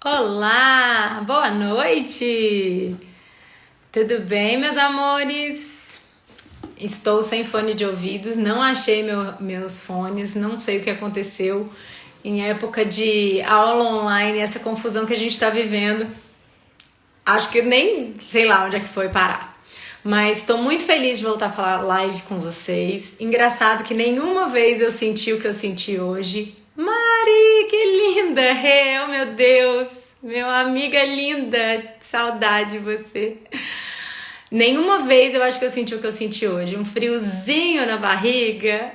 Olá, boa noite! Tudo bem, meus amores? Estou sem fone de ouvidos, não achei meus fones, não sei o que aconteceu em época de aula online, essa confusão que a gente está vivendo. Acho que eu nem sei lá onde é que foi parar. Mas estou muito feliz de voltar a falar live com vocês. Engraçado que nenhuma vez eu senti o que eu senti hoje. Mari, que linda! Oh, meu Deus! Meu amiga linda! Saudade de você! Nenhuma vez eu acho que eu senti o que eu senti hoje. Um friozinho na barriga.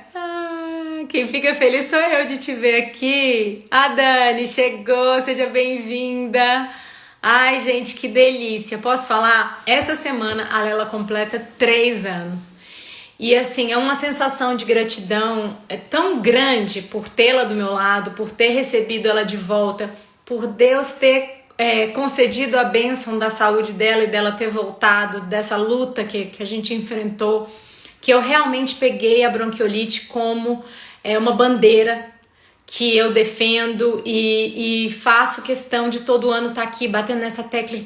Quem fica feliz sou eu de te ver aqui. A Dani chegou, seja bem-vinda. Ai, gente, que delícia. Posso falar? Essa semana a Lela completa 3 anos. E assim, é uma sensação de gratidão tão grande por tê-la do meu lado, por ter recebido ela de volta, por Deus ter concedido a bênção da saúde dela e dela ter voltado dessa luta que a gente enfrentou, que eu realmente peguei a bronquiolite como uma bandeira que eu defendo e faço questão de todo ano estar aqui batendo nessa tecla,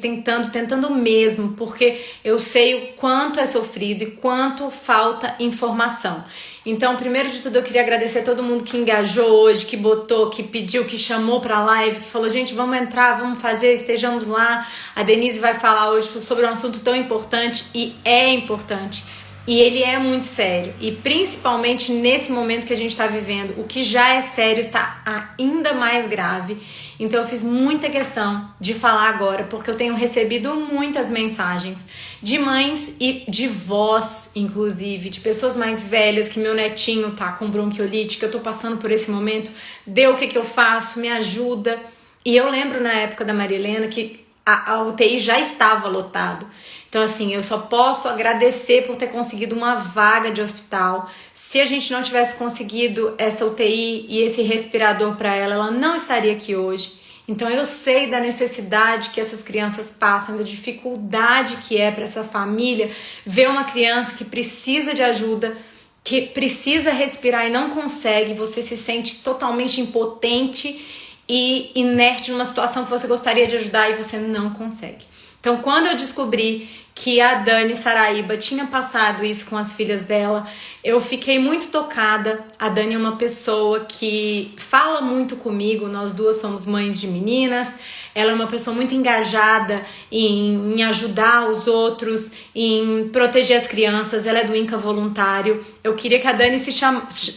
tentando mesmo, porque eu sei o quanto é sofrido e quanto falta informação. Então, primeiro de tudo, eu queria agradecer a todo mundo que engajou hoje, que botou, que pediu, que chamou para a live, que falou, gente, vamos entrar, vamos fazer, estejamos lá. A Denise vai falar hoje sobre um assunto tão importante e é importante. E ele é muito sério, e principalmente nesse momento que a gente está vivendo, o que já é sério está ainda mais grave. Então eu fiz muita questão de falar agora, porque eu tenho recebido muitas mensagens de mães e de vós, inclusive, de pessoas mais velhas, que meu netinho tá com bronquiolite, que eu tô passando por esse momento, o que eu faço, me ajuda. E eu lembro na época da Maria Helena que a UTI já estava lotada. Então, assim, eu só posso agradecer por ter conseguido uma vaga de hospital. Se a gente não tivesse conseguido essa UTI e esse respirador para ela, ela não estaria aqui hoje. Então, eu sei da necessidade que essas crianças passam, da dificuldade que é para essa família ver uma criança que precisa de ajuda, que precisa respirar e não consegue. Você se sente totalmente impotente e inerte numa situação que você gostaria de ajudar e você não consegue. Então, quando eu descobri que a Dani Saraíba tinha passado isso com as filhas dela, eu fiquei muito tocada. A Dani é uma pessoa que fala muito comigo, nós duas somos mães de meninas, ela é uma pessoa muito engajada em ajudar os outros, em proteger as crianças, ela é do INCA voluntário. Eu queria que a Dani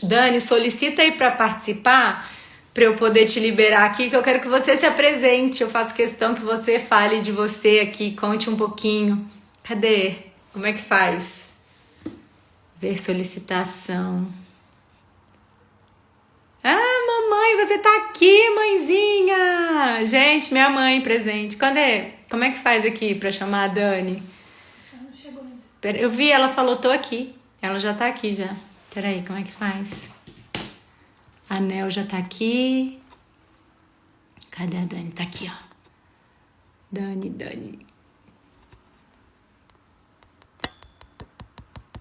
Dani, solicita aí para participar, para eu poder te liberar aqui, que eu quero que você se apresente. Eu faço questão que você fale de você aqui, conte um pouquinho. Cadê? Como é que faz? Ver solicitação. Mamãe, você tá aqui, mãezinha! Gente, minha mãe presente. Cadê? Como é que faz aqui para chamar a Dani? Não chegou ainda. Eu vi, ela falou, tô aqui. Ela já tá aqui já. Peraí, como é que faz? A Nel já tá aqui. Cadê a Dani? Tá aqui, ó. Dani.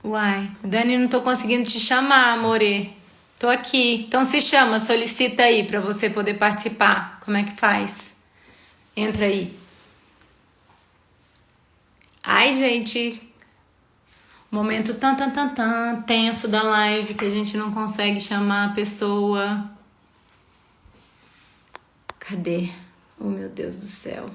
Uai, Dani, não tô conseguindo te chamar, amore. Tô aqui. Então se chama, solicita aí pra você poder participar. Como é que faz? Entra aí. Ai, gente. Momento tenso da live, que a gente não consegue chamar a pessoa. Cadê? Oh, meu Deus do céu.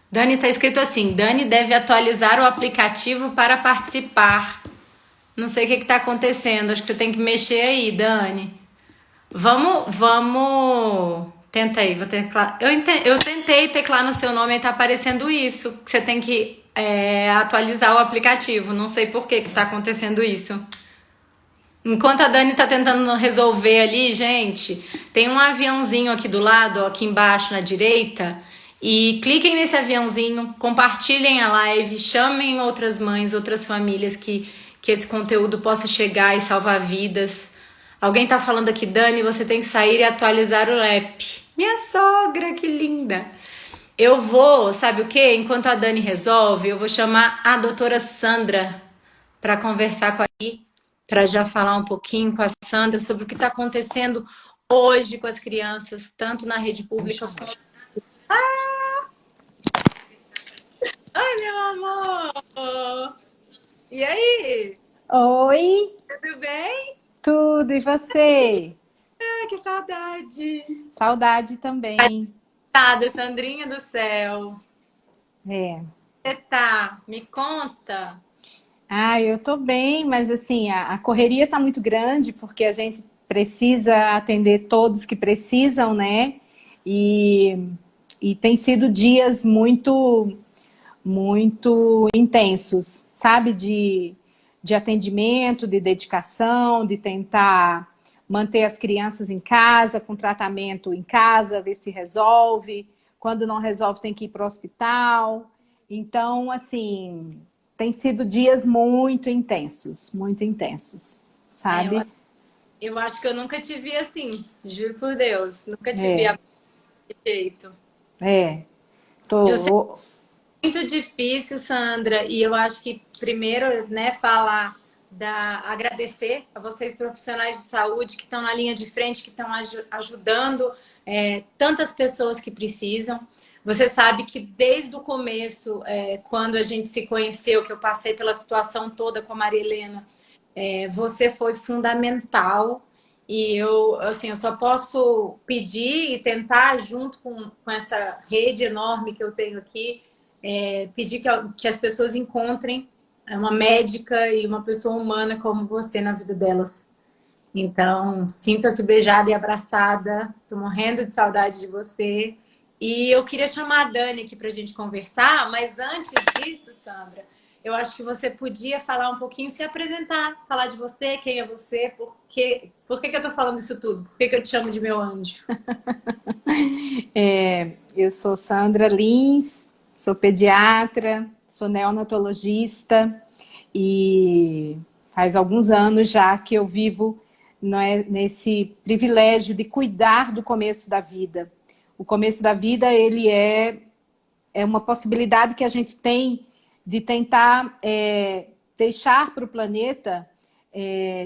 Dani, tá escrito assim, Dani deve atualizar o aplicativo para participar. Não sei o que tá acontecendo, acho que você tem que mexer aí, Dani. Vamos... Tenta aí, vou teclar. Eu tentei teclar no seu nome e tá aparecendo isso, que você tem que atualizar o aplicativo. Não sei por que tá acontecendo isso. Enquanto a Dani tá tentando resolver ali, gente, tem um aviãozinho aqui do lado, ó, aqui embaixo na direita, e cliquem nesse aviãozinho, compartilhem a live, chamem outras mães, outras famílias que esse conteúdo possa chegar e salvar vidas. Alguém tá falando aqui, Dani, você tem que sair e atualizar o app. Minha sogra, que linda! Eu vou, sabe o que? Enquanto a Dani resolve, eu vou chamar a doutora Sandra para conversar com a para já falar um pouquinho com a Sandra sobre o que está acontecendo hoje com as crianças, tanto na rede pública quanto... Ai, meu amor! E aí? Oi, Tudo bem? tudo, e você? Ah, que saudade! Saudade também. Tá, Sandrinha do céu. É. Você tá? Me conta. Eu tô bem, mas assim, a correria tá muito grande porque a gente precisa atender todos que precisam, né? E, e tem sido dias muito intensos, sabe? De atendimento, de dedicação, de tentar manter as crianças em casa, com tratamento em casa, ver se resolve. Quando não resolve, tem que ir para o hospital. Então, assim, tem sido dias muito intensos, É, sabe? eu acho que eu nunca te vi assim, juro por Deus. Nunca te vi É, a jeito. é. Eu sei Tô, que é muito difícil, Sandra, e eu acho que primeiro, né, falar agradecer a vocês profissionais de saúde que estão na linha de frente, que estão ajudando tantas pessoas que precisam. Você sabe que desde o começo, quando a gente se conheceu, que eu passei pela situação toda com a Maria Helena, você foi fundamental e eu só posso pedir e tentar, junto com essa rede enorme que eu tenho aqui, pedir que as pessoas encontrem uma médica e uma pessoa humana como você na vida delas. Então, sinta-se beijada e abraçada. Estou morrendo de saudade de você. E eu queria chamar a Dani aqui para a gente conversar, mas antes disso, Sandra, eu acho que você podia falar um pouquinho, se apresentar, falar de você, quem é você, por que eu estou falando isso tudo? Por que eu te chamo de meu anjo? eu sou Sandra Lins, sou pediatra, sou neonatologista e faz alguns anos já que eu vivo, não é, nesse privilégio de cuidar do começo da vida. O começo da vida, ele é uma possibilidade que a gente tem de tentar deixar para o planeta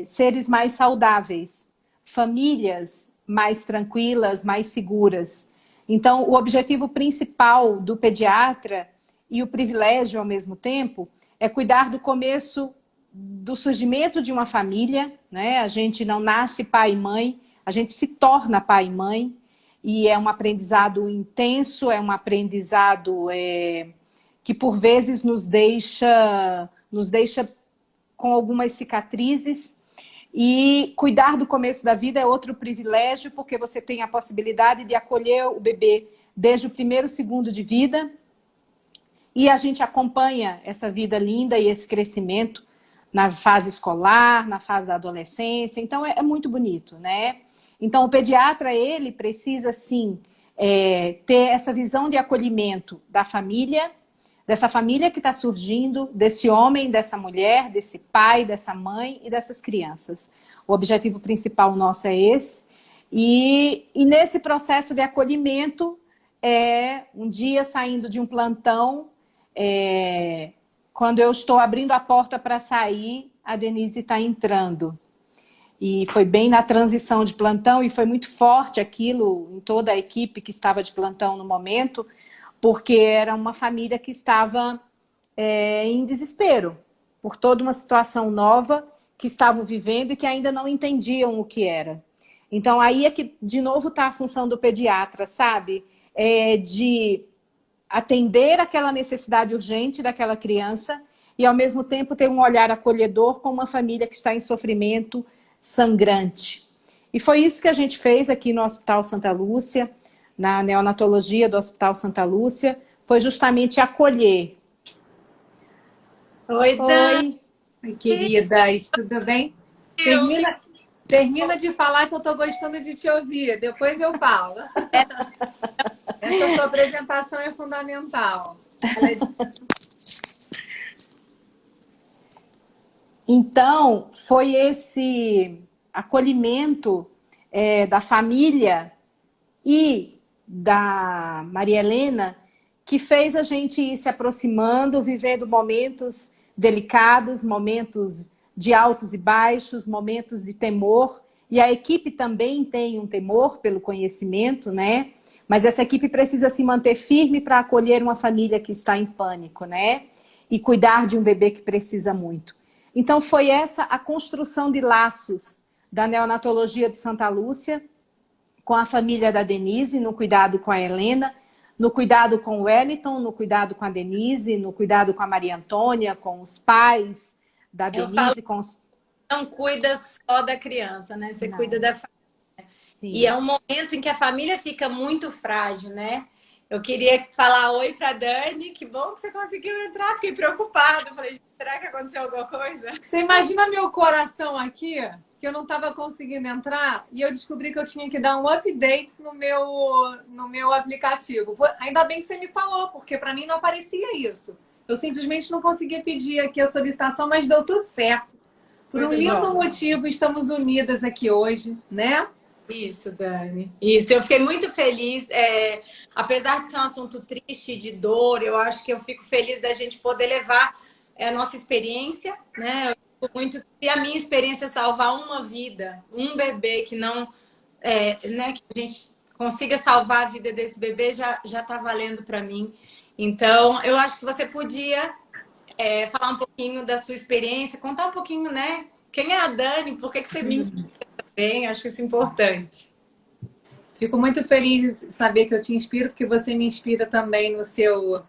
seres mais saudáveis, famílias mais tranquilas, mais seguras. Então, o objetivo principal do pediatra e o privilégio ao mesmo tempo é cuidar do começo do surgimento de uma família, né? A gente não nasce pai e mãe, a gente se torna pai e mãe, e é um aprendizado intenso, é um aprendizado que por vezes nos deixa com algumas cicatrizes. E cuidar do começo da vida é outro privilégio, porque você tem a possibilidade de acolher o bebê desde o primeiro segundo de vida, e a gente acompanha essa vida linda e esse crescimento na fase escolar, na fase da adolescência. Então, é muito bonito, né? Então, o pediatra, ele precisa, sim, ter essa visão de acolhimento da família, dessa família que está surgindo, desse homem, dessa mulher, desse pai, dessa mãe e dessas crianças. O objetivo principal nosso é esse. E nesse processo de acolhimento, um dia saindo de um plantão, quando eu estou abrindo a porta para sair, a Denise está entrando. E foi bem na transição de plantão e foi muito forte aquilo em toda a equipe que estava de plantão no momento, porque era uma família que estava em desespero por toda uma situação nova que estavam vivendo e que ainda não entendiam o que era. Então aí é que de novo está a função do pediatra, sabe? De atender aquela necessidade urgente daquela criança e ao mesmo tempo ter um olhar acolhedor com uma família que está em sofrimento sangrante. E foi isso que a gente fez aqui no Hospital Santa Lúcia, na neonatologia do Hospital Santa Lúcia, foi justamente acolher. Oi, Dan. Oi, queridas, tudo bem? Termina de falar que eu tô gostando de te ouvir, depois eu falo. Essa sua apresentação é fundamental. Então, foi esse acolhimento da família e da Maria Helena que fez a gente ir se aproximando, vivendo momentos delicados, momentos de altos e baixos, momentos de temor e a equipe também tem um temor pelo conhecimento, né? Mas essa equipe precisa se manter firme para acolher uma família que está em pânico, né? E cuidar de um bebê que precisa muito. Então foi essa a construção de laços da neonatologia de Santa Lúcia com a família da Denise, no cuidado com a Helena, no cuidado com o Wellington, no cuidado com a Denise, no cuidado com a Maria Antônia, com os pais da Denise, com os... Não cuida só da criança, né? Você cuida da família. Sim. E é um momento em que a família fica muito frágil, né? Eu queria falar oi para Dani. Que bom que você conseguiu entrar. Fiquei preocupada. Falei, será que aconteceu alguma coisa? Você imagina meu coração aqui, que eu não estava conseguindo entrar e eu descobri que eu tinha que dar um update no meu aplicativo. Ainda bem que você me falou, porque para mim não aparecia isso. Eu simplesmente não conseguia pedir aqui a solicitação, mas deu tudo certo. Por um lindo motivo, estamos unidas aqui hoje, né? Isso, Dani. Isso, eu fiquei muito feliz. Apesar de ser um assunto triste, de dor, eu acho que eu fico feliz da gente poder levar a nossa experiência, né? Eu fico muito... E a minha experiência é salvar uma vida, um bebê que não... né? Que a gente consiga salvar a vida desse bebê já tá valendo para mim. Então, eu acho que você podia falar um pouquinho da sua experiência, contar um pouquinho, né? Quem é a Dani? Por que você me inspira também? Acho isso importante. Fico muito feliz de saber que eu te inspiro, porque você me inspira também no seu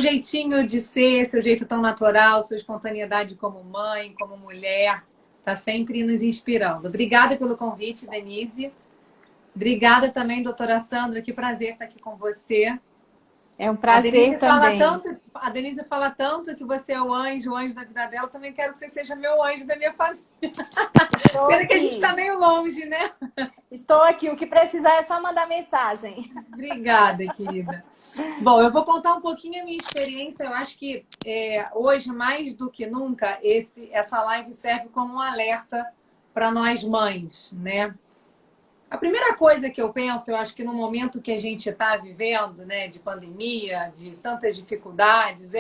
jeitinho de ser, seu jeito tão natural, sua espontaneidade como mãe, como mulher. Tá sempre nos inspirando. Obrigada pelo convite, Denise. Obrigada também, doutora Sandra. Que prazer estar aqui com você. É um prazer também. A Denise fala tanto que você é o anjo da vida dela. Eu também quero que você seja meu anjo da minha família. Pena que a gente está meio longe, né? Estou aqui. O que precisar é só mandar mensagem. Obrigada, querida. Bom, eu vou contar um pouquinho a minha experiência. Eu acho que hoje, mais do que nunca, essa live serve como um alerta para nós mães, né? A primeira coisa que eu penso, eu acho que no momento que a gente está vivendo, né, de pandemia, de tantas dificuldades,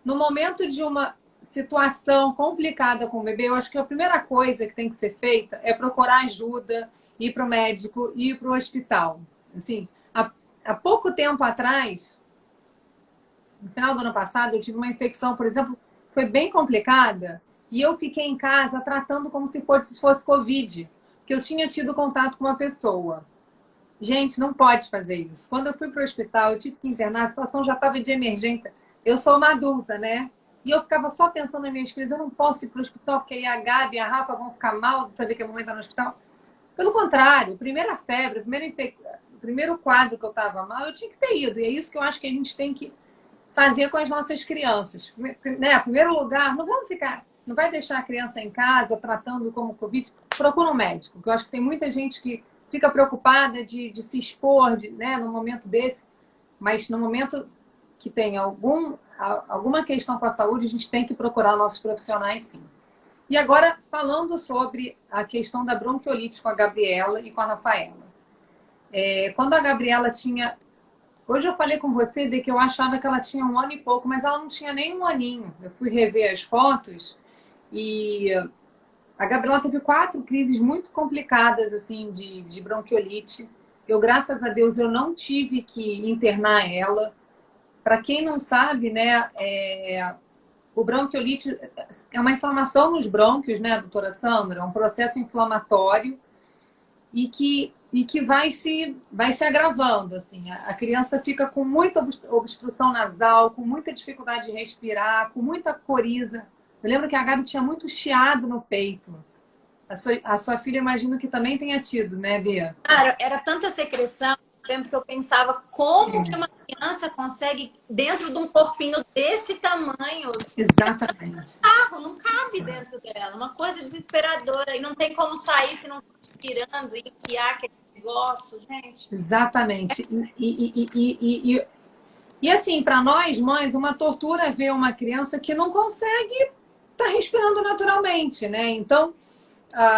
no momento de uma situação complicada com o bebê, eu acho que a primeira coisa que tem que ser feita é procurar ajuda, ir para o médico, ir para o hospital. Assim, há pouco tempo atrás, no final do ano passado, eu tive uma infecção, por exemplo, foi bem complicada, e eu fiquei em casa tratando como se fosse Covid. Que eu tinha tido contato com uma pessoa. Gente, não pode fazer isso. Quando eu fui para o hospital, eu tive que internar, a situação já estava de emergência. Eu sou uma adulta, né? E eu ficava só pensando nas minhas filhas, eu não posso ir para o hospital, porque aí a Gabi e a Rafa vão ficar mal de saber que a mamãe está no hospital. Pelo contrário, primeira febre, primeiro quadro que eu estava mal, eu tinha que ter ido. E é isso que eu acho que a gente tem que fazer com as nossas crianças. Né? Em primeiro lugar, não vai deixar a criança em casa tratando como Covid. Procura um médico, porque eu acho que tem muita gente que fica preocupada de se expor, né, no momento desse, mas no momento que tem alguma questão com a saúde, a gente tem que procurar nossos profissionais, sim. E agora, falando sobre a questão da bronquiolite com a Gabriela e com a Rafaela. Quando a Gabriela tinha... Hoje eu falei com você de que eu achava que ela tinha 1 ano e pouco, mas ela não tinha nem 1 aninho. Eu fui rever as fotos e... A Gabriela teve 4 crises muito complicadas, assim, de bronquiolite. Eu, graças a Deus, eu não tive que internar ela. Para quem não sabe, né, o bronquiolite é uma inflamação nos brônquios, né, doutora Sandra? É um processo inflamatório e que vai se agravando, assim. A criança fica com muita obstrução nasal, com muita dificuldade de respirar, com muita coriza. Eu lembro que a Gabi tinha muito chiado no peito. A sua filha, imagino que também tenha tido, né, Bia? Cara, era tanta secreção, lembro que eu pensava como que uma criança consegue, dentro de um corpinho desse tamanho... Exatamente. Não cabe dentro dela, uma coisa desesperadora. E não tem como sair se não está tirando e enfiar aquele negócio, gente. Exatamente. E assim, para nós, mães, uma tortura é ver uma criança que não consegue estar respirando naturalmente, né? Então,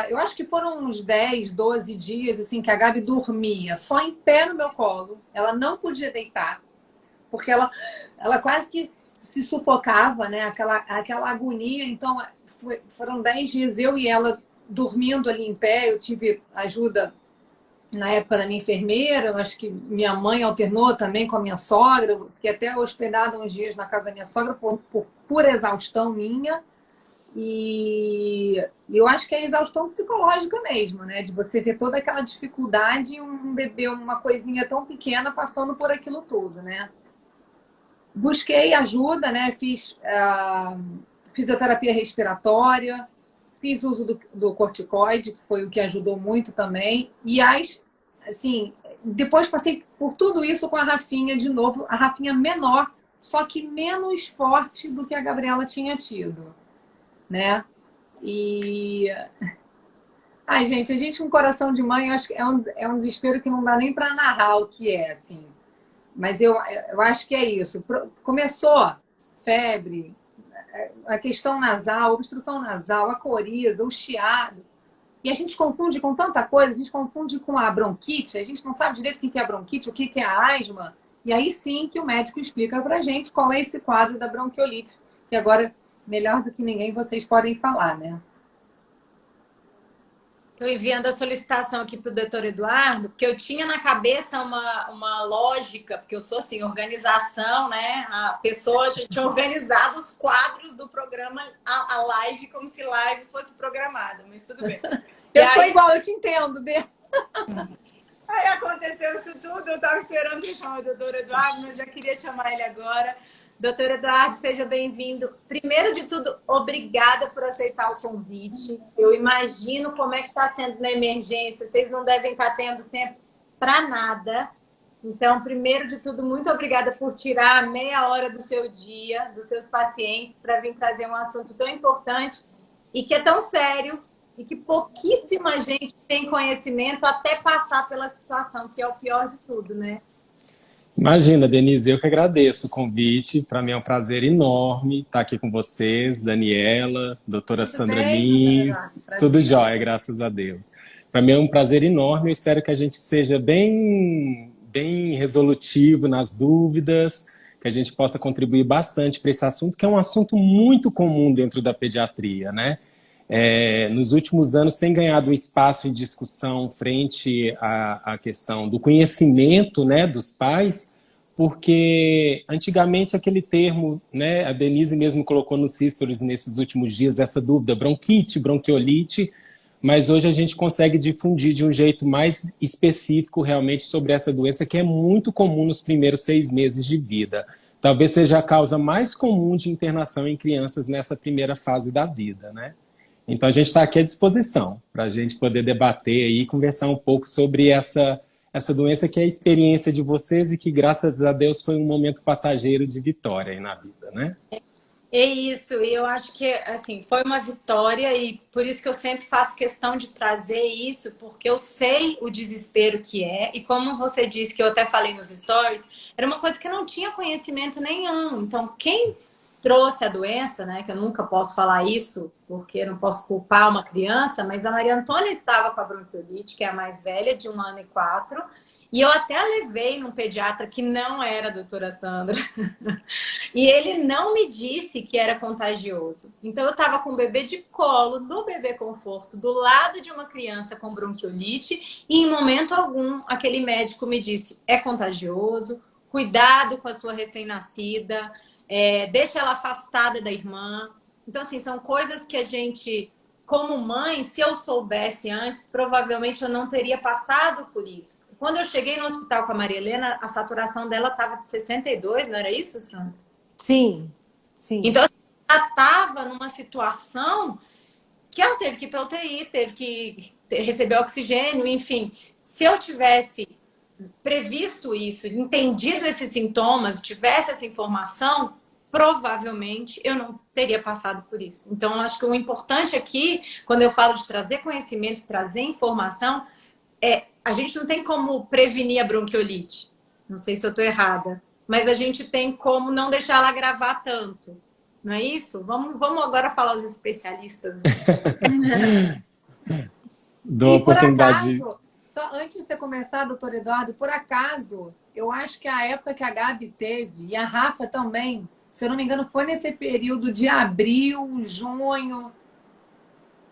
eu acho que foram uns 10, 12 dias, assim, que a Gabi dormia só em pé no meu colo. Ela não podia deitar, porque ela quase que se sufocava, né? Aquela agonia. Então, foram 10 dias eu e ela dormindo ali em pé, eu tive ajuda na época da minha enfermeira, eu acho que minha mãe alternou também com a minha sogra, eu fiquei até hospedada uns dias na casa da minha sogra por exaustão minha. E eu acho que é exaustão psicológica mesmo, né? De você ver toda aquela dificuldade e um bebê, uma coisinha tão pequena passando por aquilo tudo, né? Busquei ajuda, né? Fiz fisioterapia respiratória, fiz uso do corticoide, que foi o que ajudou muito também. E assim, depois passei por tudo isso com a Rafinha de novo, a Rafinha menor, só que menos forte do que a Gabriela tinha tido, né? E... Ai, gente, a gente com coração de mãe, eu acho que é um desespero que não dá nem para narrar o que é, assim. Mas eu acho que é isso. Começou febre, a questão nasal, obstrução nasal, a coriza, o chiado. E a gente confunde com tanta coisa, a gente confunde com a bronquite, a gente não sabe direito o que é a bronquite, o que é a asma. E aí sim que o médico explica pra gente qual é esse quadro da bronquiolite. Que agora, melhor do que ninguém, vocês podem falar, né? Estou enviando a solicitação aqui para o doutor Eduardo, porque eu tinha na cabeça uma lógica, porque eu sou assim, organização, né? A pessoa, a gente tinha organizado os quadros do programa, a live, como se live fosse programada, mas tudo bem. Eu sou igual, eu te entendo, Dê. Aí aconteceu isso tudo, eu estava esperando que chamar o doutor Eduardo, mas já queria chamar ele agora. Doutor Eduardo, seja bem-vindo. Primeiro de tudo, obrigada por aceitar o convite. Eu imagino como é que está sendo na emergência. Vocês não devem estar tendo tempo para nada. Então, primeiro de tudo, muito obrigada por tirar meia hora do seu dia, dos seus pacientes, para vir trazer um assunto tão importante e que é tão sério e que pouquíssima gente tem conhecimento até passar pela situação, que é o pior de tudo, né? Imagina, Denise, eu que agradeço o convite. Para mim é um prazer enorme estar aqui com vocês, Daniela, doutora Tudo Sandra bem, Lins, tudo jóia, graças a Deus. Para mim é um prazer enorme, eu espero que a gente seja bem resolutivo nas dúvidas, que a gente possa contribuir bastante para esse assunto, que é um assunto muito comum dentro da pediatria, né? Nos últimos anos tem ganhado um espaço em discussão frente à questão do conhecimento, né, dos pais, porque antigamente aquele termo, né, a Denise mesmo colocou nos stories nesses últimos dias essa dúvida, bronquite, bronquiolite, mas hoje a gente consegue difundir de um jeito mais específico realmente sobre essa doença que é muito comum nos primeiros 6 meses de vida. Talvez seja a causa mais comum de internação em crianças nessa primeira fase da vida, né? Então, a gente está aqui à disposição para a gente poder debater e conversar um pouco sobre essa doença que é a experiência de vocês e que, graças a Deus, foi um momento passageiro de vitória aí na vida, né? É isso, e eu acho que assim, foi uma vitória e por isso que eu sempre faço questão de trazer isso, porque eu sei o desespero que é, e como você disse, que eu até falei nos stories, era uma coisa que eu não tinha conhecimento nenhum. Então, quem trouxe a doença, né, que eu nunca posso falar isso, porque eu não posso culpar uma criança, mas a Maria Antônia estava com a bronquiolite, que é a mais velha, de 1 ano e 4, e eu até levei num pediatra que não era a doutora Sandra. E ele não me disse que era contagioso. Então eu estava com o bebê de colo, no bebê conforto, do lado de uma criança com bronquiolite, e em momento algum aquele médico me disse, é contagioso, cuidado com a sua recém-nascida, deixa ela afastada da irmã. Então assim, são coisas que a gente, como mãe, se eu soubesse antes, provavelmente eu não teria passado por isso. Quando eu cheguei no hospital com a Maria Helena, a saturação dela estava de 62, não era isso, Sandra? Sim, sim. Então, ela estava numa situação que ela teve que ir para UTI, teve que receber oxigênio, enfim. Se eu tivesse previsto isso, entendido esses sintomas, tivesse essa informação, provavelmente eu não teria passado por isso. Então, eu acho que o importante aqui, quando eu falo de trazer conhecimento, trazer informação, a gente não tem como prevenir a bronquiolite. Não sei se eu estou errada. Mas a gente tem como não deixar ela agravar tanto. Não é isso? Vamos agora falar os especialistas. Dou a oportunidade. Por acaso, só antes de você começar, doutor Eduardo, por acaso, eu acho que a época que a Gabi teve, e a Rafa também, se eu não me engano, foi nesse período de abril, junho,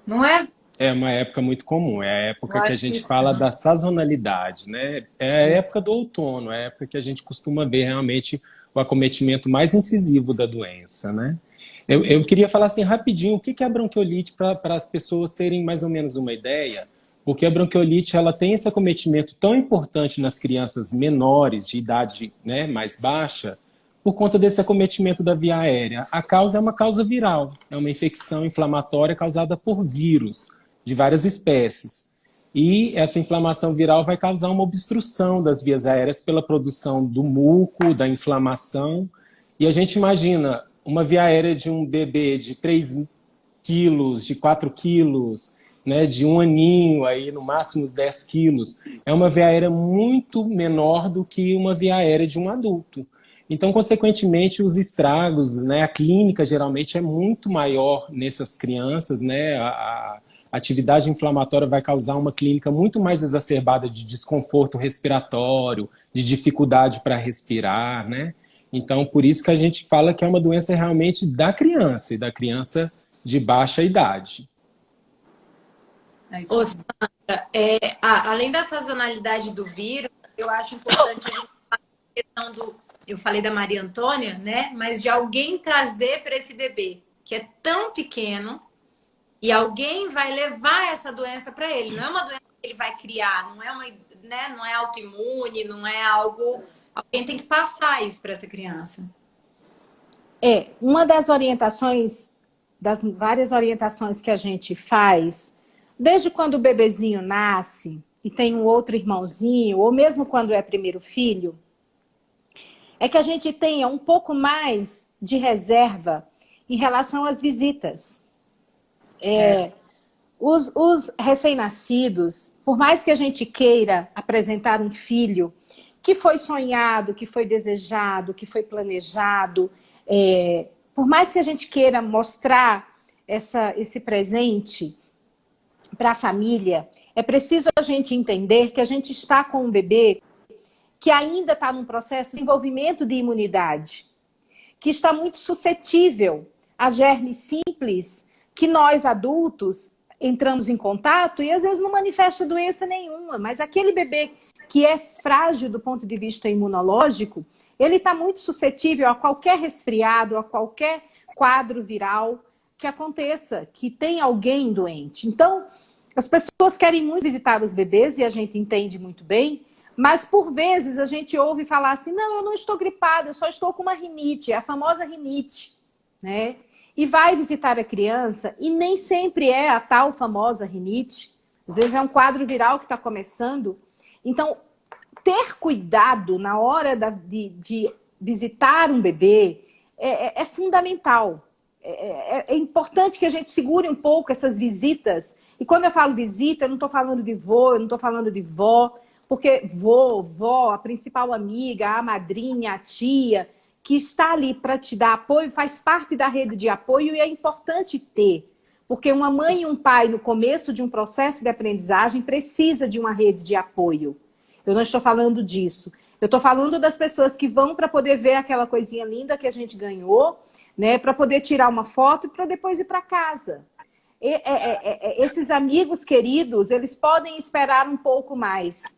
não é? É uma época muito comum, é a Eu época que a acho que gente fala da sazonalidade, né? É a época do outono, é a época que a gente costuma ver realmente o acometimento mais incisivo da doença, né? Eu queria falar assim rapidinho, o que que é a bronquiolite para as pessoas terem mais ou menos uma ideia, porque a bronquiolite ela tem esse acometimento tão importante nas crianças menores, de idade, né, mais baixa, por conta desse acometimento da via aérea. A causa é uma causa viral, é uma infecção inflamatória causada por vírus de várias espécies. E essa inflamação viral vai causar uma obstrução das vias aéreas pela produção do muco, da inflamação. E a gente imagina uma via aérea de um bebê de 3 quilos, de 4 quilos, né, de um aninho, aí no máximo 10 quilos. É uma via aérea muito menor do que uma via aérea de um adulto. Então, consequentemente, os estragos, né, a clínica geralmente é muito maior nessas crianças, né, a atividade inflamatória vai causar uma clínica muito mais exacerbada de desconforto respiratório, de dificuldade para respirar, né? Então, por isso que a gente fala que é uma doença realmente da criança e da criança de baixa idade. é isso Ô, aí. Sandra, além da sazonalidade do vírus, eu acho importante a gente falar da questão eu falei da Maria Antônia, né? Mas de alguém trazer para esse bebê, que é tão pequeno, e alguém vai levar essa doença para ele. Não é uma doença que ele vai criar, não é né? Não é autoimune, não é algo. Alguém tem que passar isso para essa criança. Uma das orientações, das várias orientações que a gente faz, desde quando o bebezinho nasce e tem um outro irmãozinho, ou mesmo quando é primeiro filho, é que a gente tenha um pouco mais de reserva em relação às visitas. Os recém-nascidos, por mais que a gente queira apresentar um filho que foi sonhado, que foi desejado, que foi planejado, por mais que a gente queira mostrar esse presente para a família, é preciso a gente entender que a gente está com um bebê que ainda está num processo de desenvolvimento de imunidade, que está muito suscetível a germes simples que nós adultos entramos em contato e às vezes não manifesta doença nenhuma, mas aquele bebê que é frágil do ponto de vista imunológico, ele está muito suscetível a qualquer resfriado, a qualquer quadro viral que aconteça, que tem alguém doente. Então, as pessoas querem muito visitar os bebês e a gente entende muito bem, mas por vezes a gente ouve falar assim, não, eu não estou gripada, eu só estou com uma rinite, a famosa rinite, né? E vai visitar a criança e nem sempre é a tal famosa rinite, às vezes é um quadro viral que está começando. Então, ter cuidado na hora de visitar um bebê é fundamental. É importante que a gente segure um pouco essas visitas. E quando eu falo visita, eu não estou falando de vô, eu não estou falando de vó, porque vô, vó, a principal amiga, a madrinha, a tia, que está ali para te dar apoio, faz parte da rede de apoio e é importante ter. Porque uma mãe e um pai, no começo de um processo de aprendizagem, precisa de uma rede de apoio. Eu não estou falando disso. Eu estou falando das pessoas que vão para poder ver aquela coisinha linda que a gente ganhou, né, para poder tirar uma foto e para depois ir para casa. Esses amigos queridos, eles podem esperar um pouco mais.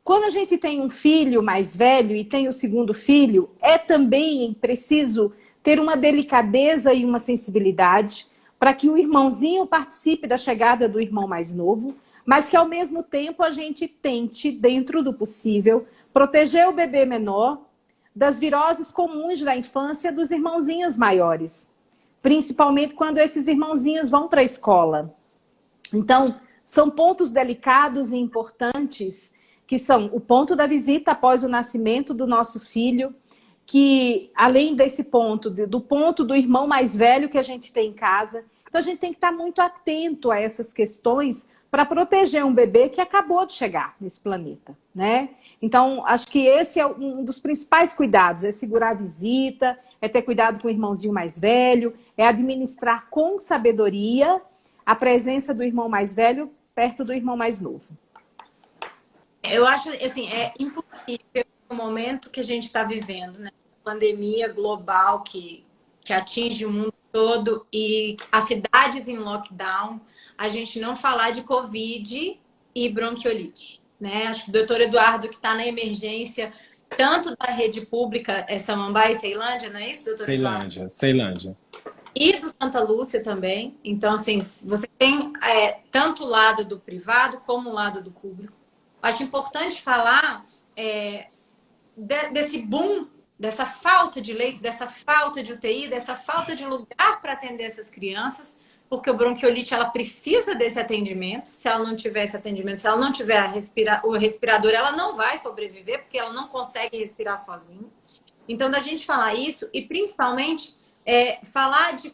Quando a gente tem um filho mais velho e tem o segundo filho, é também preciso ter uma delicadeza e uma sensibilidade para que o irmãozinho participe da chegada do irmão mais novo, mas que ao mesmo tempo a gente tente, dentro do possível, proteger o bebê menor das viroses comuns da infância dos irmãozinhos maiores, principalmente quando esses irmãozinhos vão para a escola. Então, são pontos delicados e importantes, que são o ponto da visita após o nascimento do nosso filho, que além desse ponto, do ponto do irmão mais velho que a gente tem em casa, então a gente tem que estar muito atento a essas questões para proteger um bebê que acabou de chegar nesse planeta, né? Então, acho que esse é um dos principais cuidados, é segurar a visita, é ter cuidado com o irmãozinho mais velho, é administrar com sabedoria a presença do irmão mais velho perto do irmão mais novo. Eu acho, assim, é impossível o momento que a gente está vivendo, né? Pandemia global que atinge o mundo todo e as cidades em lockdown, a gente não falar de Covid e bronquiolite, né? Acho que o doutor Eduardo, que está na emergência, tanto da rede pública, Samambaia e Ceilândia, não é isso, doutor Eduardo? Ceilândia. E do Santa Lúcia também. Então, assim, você tem tanto o lado do privado como o lado do público. Acho importante falar desse boom, dessa falta de leito, dessa falta de UTI, dessa falta de lugar para atender essas crianças, porque o bronquiolite, ela precisa desse atendimento. Se ela não tiver esse atendimento, se ela não tiver o respirador, ela não vai sobreviver, porque ela não consegue respirar sozinha. Então, da gente falar isso e, principalmente, falar de...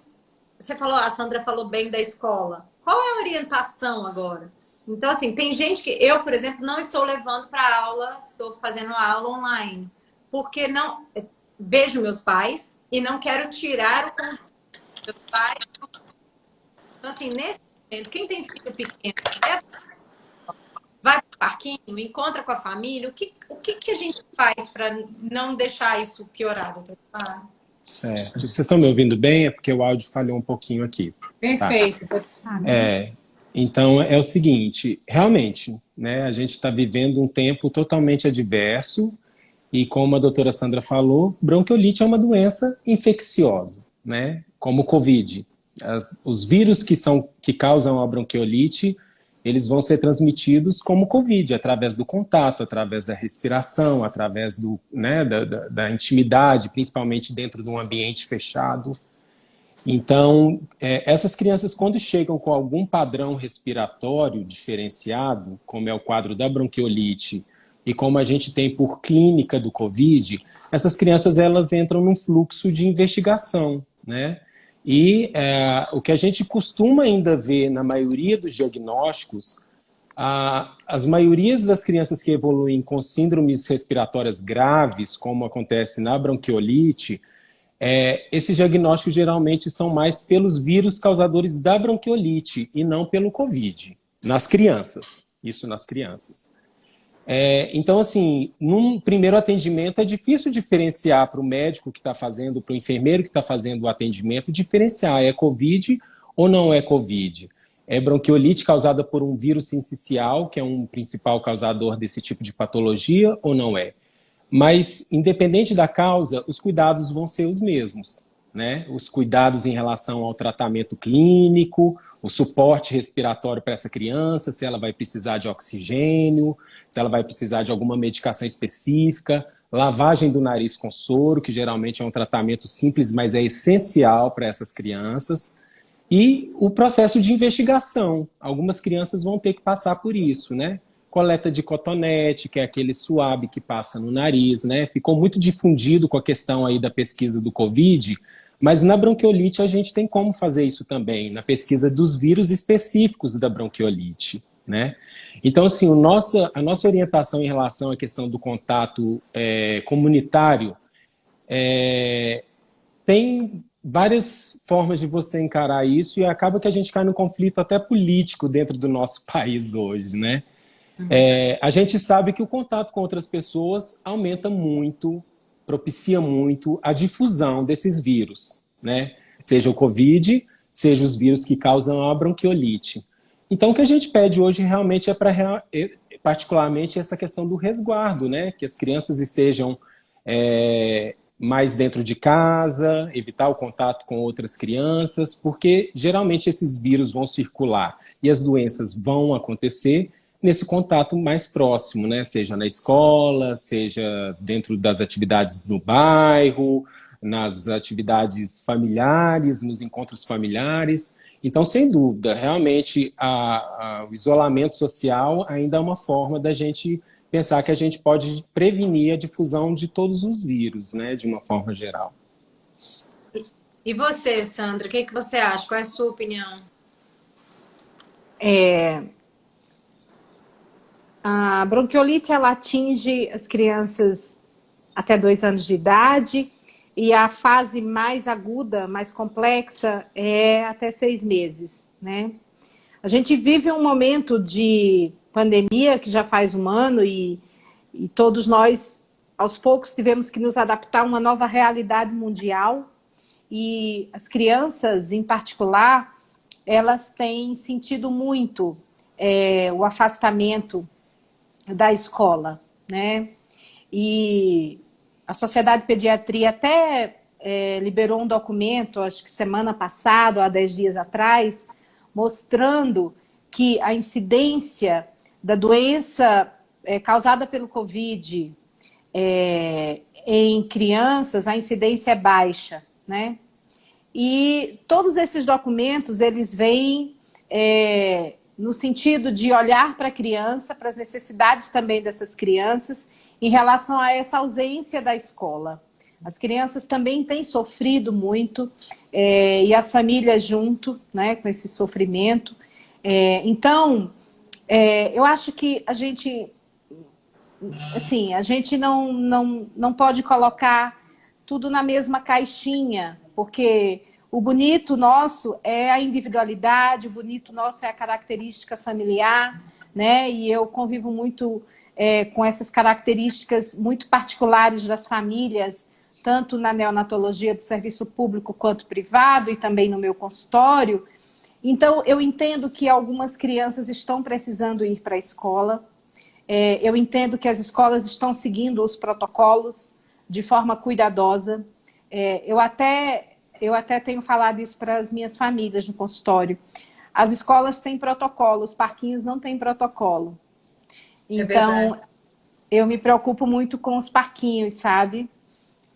a Sandra falou bem da escola. Qual é a orientação agora? Então, assim, tem gente que... Eu, por exemplo, não estou levando para aula, estou fazendo aula online, porque não... Vejo meus pais e não quero tirar o contato dos meus pais. Então, assim, nesse momento, quem tem filho pequeno, vai para o parquinho, encontra com a família. O que a gente faz para não deixar isso piorar, doutor? Certo. Vocês estão me ouvindo bem? É porque o áudio falhou um pouquinho aqui. Perfeito. Tá? Então, é o seguinte, realmente, né, a gente está vivendo um tempo totalmente adverso e, como a doutora Sandra falou, bronquiolite é uma doença infecciosa, né, como o Covid. Os vírus que causam a bronquiolite, eles vão ser transmitidos como Covid, através do contato, através da respiração, através da intimidade, principalmente dentro de um ambiente fechado. Então, essas crianças, quando chegam com algum padrão respiratório diferenciado, como é o quadro da bronquiolite, e como a gente tem por clínica do Covid, essas crianças elas entram num fluxo de investigação, né? E o que a gente costuma ainda ver na maioria dos diagnósticos, as maiorias das crianças que evoluem com síndromes respiratórias graves, como acontece na bronquiolite, esses diagnósticos geralmente são mais pelos vírus causadores da bronquiolite e não pelo Covid, nas crianças, isso nas crianças. Então, assim, num primeiro atendimento é difícil diferenciar para o médico que está fazendo, para o enfermeiro que está fazendo o atendimento, diferenciar é Covid ou não é Covid. É bronquiolite causada por um vírus sincicial, que é um principal causador desse tipo de patologia, ou não é? Mas, independente da causa, os cuidados vão ser os mesmos, né? Os cuidados em relação ao tratamento clínico, o suporte respiratório para essa criança, se ela vai precisar de oxigênio, se ela vai precisar de alguma medicação específica, lavagem do nariz com soro, que geralmente é um tratamento simples, mas é essencial para essas crianças, e o processo de investigação. Algumas crianças vão ter que passar por isso, né? Coleta de cotonete, que é aquele suave que passa no nariz, né? Ficou muito difundido com a questão aí da pesquisa do Covid, mas na bronquiolite a gente tem como fazer isso também, na pesquisa dos vírus específicos da bronquiolite, né? Então, assim, a nossa orientação em relação à questão do contato comunitário tem várias formas de você encarar isso e acaba que a gente cai num conflito até político dentro do nosso país hoje, né? A gente sabe que o contato com outras pessoas aumenta muito, propicia muito a difusão desses vírus, né? Seja o Covid, seja os vírus que causam a bronquiolite. Então, o que a gente pede hoje realmente particularmente, essa questão do resguardo, né? Que as crianças estejam mais dentro de casa, evitar o contato com outras crianças, porque geralmente esses vírus vão circular e as doenças vão acontecer nesse contato mais próximo, né? Seja na escola, seja dentro das atividades no bairro, nas atividades familiares, nos encontros familiares. Então, sem dúvida, realmente o isolamento social ainda é uma forma da gente pensar que a gente pode prevenir a difusão de todos os vírus, né? De uma forma geral. E você, Sandra, o que você acha? Qual é a sua opinião? A bronquiolite, ela atinge as crianças até 2 anos de idade e a fase mais aguda, mais complexa, é até 6 meses, né? A gente vive um momento de pandemia que já faz 1 ano e todos nós, aos poucos, tivemos que nos adaptar a uma nova realidade mundial e as crianças, em particular, elas têm sentido muito o afastamento da escola, né? E a Sociedade de Pediatria até liberou um documento, acho que semana passada, ou há 10 dias atrás, mostrando que a incidência da doença causada pelo Covid em crianças, a incidência é baixa, né? E todos esses documentos, eles vêm no sentido de olhar para a criança, para as necessidades também dessas crianças, em relação a essa ausência da escola. As crianças também têm sofrido muito, e as famílias junto, né, com esse sofrimento. Então, eu acho que a gente não pode colocar tudo na mesma caixinha, porque o bonito nosso é a individualidade, o bonito nosso é a característica familiar, né? E eu convivo muito com essas características muito particulares das famílias, tanto na neonatologia do serviço público quanto privado e também no meu consultório. Então, eu entendo que algumas crianças estão precisando ir para a escola. Eu entendo que as escolas estão seguindo os protocolos de forma cuidadosa. Eu até tenho falado isso para as minhas famílias no consultório. As escolas têm protocolo, os parquinhos não têm protocolo. Então, eu me preocupo muito com os parquinhos, sabe?